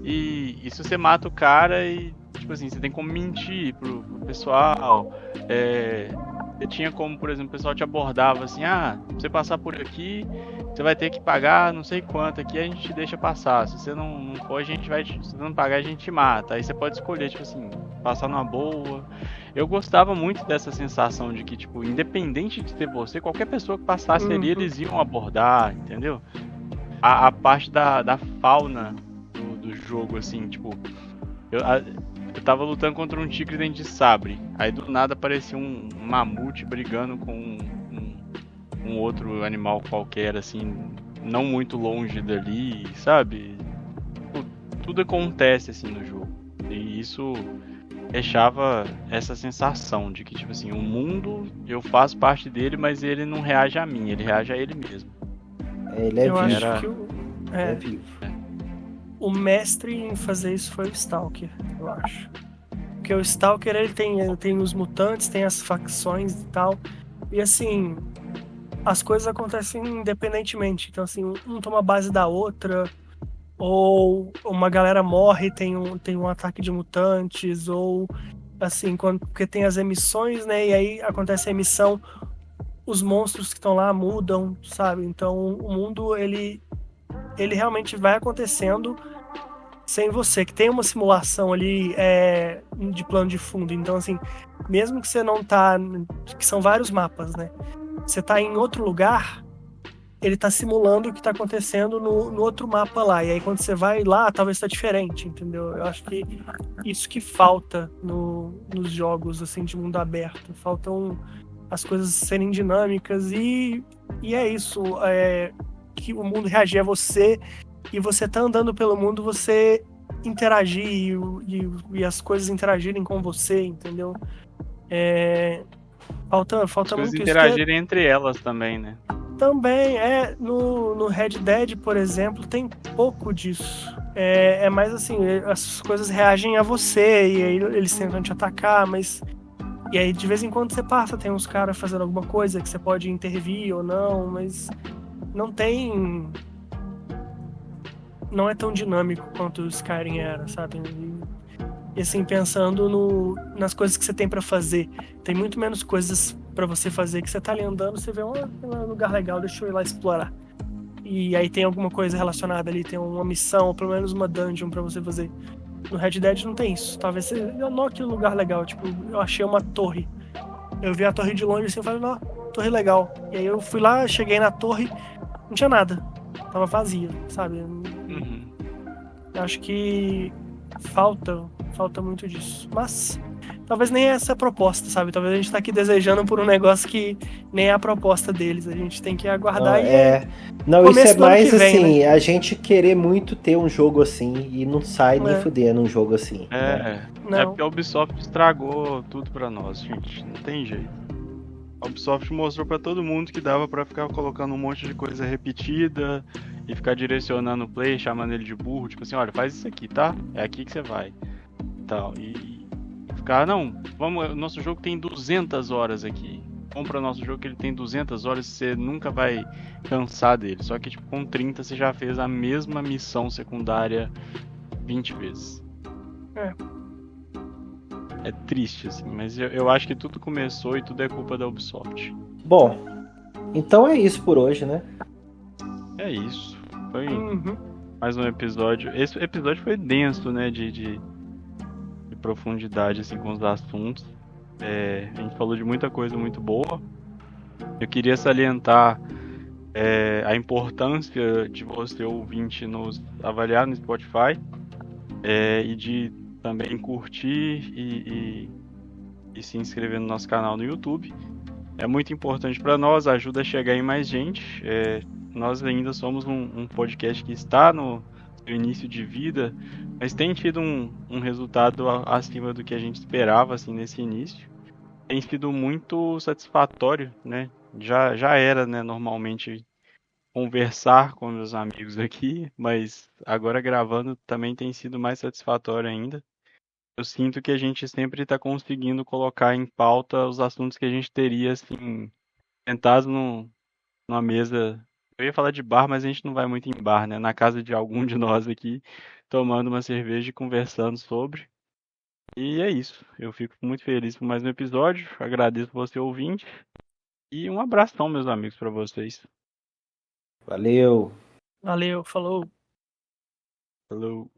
e se você mata o cara, e tipo assim, você tem como mentir pro pessoal, você tinha como, por exemplo, o pessoal te abordava assim, pra você passar por aqui, você vai ter que pagar não sei quanto aqui, a gente te deixa passar. Se você não for, se você não pagar, a gente te mata. Aí você pode escolher, tipo assim, passar numa boa. Eu gostava muito dessa sensação de que, tipo, independente de ser você, qualquer pessoa que passasse ali, eles iam abordar, entendeu? A parte da fauna do jogo, assim, tipo, eu tava lutando contra um tigre dente de sabre. Aí do nada aparecia um mamute brigando com um outro animal qualquer, assim, não muito longe dali, sabe? Tudo acontece assim no jogo. E isso deixava essa sensação de que, tipo assim, o mundo, eu faço parte dele, mas ele não reage a mim, ele reage a ele mesmo. Ele é eu vivo. acho que É vivo. O mestre em fazer isso foi o Stalker, eu acho. Porque o Stalker, ele tem os mutantes, tem as facções e tal. E assim, as coisas acontecem independentemente. Então assim, um toma base da outra, ou uma galera morre, tem um ataque de mutantes, ou assim, porque tem as emissões, né? E aí acontece a emissão, os monstros que estão lá mudam, sabe? Então o mundo, ele realmente vai acontecendo sem você, que tem uma simulação ali de plano de fundo. Então, assim, mesmo que você não tá... que são vários mapas, né? Você tá em outro lugar, ele tá simulando o que tá acontecendo no outro mapa lá. E aí, quando você vai lá, talvez tá diferente, entendeu? Eu acho que isso que falta nos jogos, assim, de mundo aberto. Faltam as coisas serem dinâmicas e é isso. Que o mundo reagir a você e você tá andando pelo mundo, você interagir e as coisas interagirem com você, entendeu? Falta as coisas muito interagirem entre elas também, né? Também, no Red Dead, por exemplo, tem pouco disso. É mais assim, as coisas reagem a você e aí eles tentam te atacar, mas... E aí, de vez em quando, você passa, tem uns caras fazendo alguma coisa que você pode intervir ou não, mas não tem... Não é tão dinâmico quanto o Skyrim era, sabe? E assim, pensando nas coisas que você tem pra fazer, tem muito menos coisas pra você fazer que você tá ali andando, você vê um lugar legal, deixa eu ir lá explorar. E aí tem alguma coisa relacionada ali, tem uma missão, ou pelo menos uma dungeon pra você fazer. No Red Dead não tem isso. Talvez você note um lugar legal, tipo, eu achei uma torre. Eu vi a torre de longe assim, eu falei, não, torre legal. E aí eu fui lá, cheguei na torre, não tinha nada. Tava vazia, sabe? Eu acho que falta muito disso. Mas talvez nem essa é a proposta, sabe? Talvez a gente tá aqui desejando por um negócio que nem é a proposta deles. A gente tem que aguardar Não, isso é mais vem, assim, né? a gente querer muito ter um jogo assim e não sai nem fudendo um jogo assim. Porque a Ubisoft estragou tudo pra nós, gente. Não tem jeito. A Ubisoft mostrou pra todo mundo que dava pra ficar colocando um monte de coisa repetida e ficar direcionando o play, chamando ele de burro, tipo assim, olha, faz isso aqui, tá? É aqui que você vai. Tal. E ficar, não, vamos, nosso jogo tem 200 horas aqui. Compra nosso jogo que ele tem 200 horas e você nunca vai cansar dele. Só que tipo, com 30 você já fez a mesma missão secundária 20 vezes. É triste, assim, mas eu acho que tudo começou e tudo é culpa da Ubisoft. Bom, então é isso por hoje, né? É isso. Foi mais um episódio. Esse episódio foi denso, né? De profundidade, assim, com os assuntos. A gente falou de muita coisa muito boa. Eu queria salientar a importância de você, ouvinte, nos avaliar no Spotify e de também curtir e e se inscrever no nosso canal no YouTube. É muito importante para nós, ajuda a chegar em mais gente. Nós ainda somos um podcast que está no início de vida, mas tem tido um resultado acima do que a gente esperava assim, nesse início. Tem sido muito satisfatório, né? Já era, né, normalmente conversar com meus amigos aqui, mas agora gravando também tem sido mais satisfatório ainda. Eu sinto que a gente sempre está conseguindo colocar em pauta os assuntos que a gente teria, assim, sentados numa mesa. Eu ia falar de bar, mas a gente não vai muito em bar, né? Na casa de algum de nós aqui, tomando uma cerveja e conversando sobre. E é isso. Eu fico muito feliz por mais um episódio. Agradeço você, ouvinte. E um abração, meus amigos, para vocês. Valeu! Valeu, falou. Falou.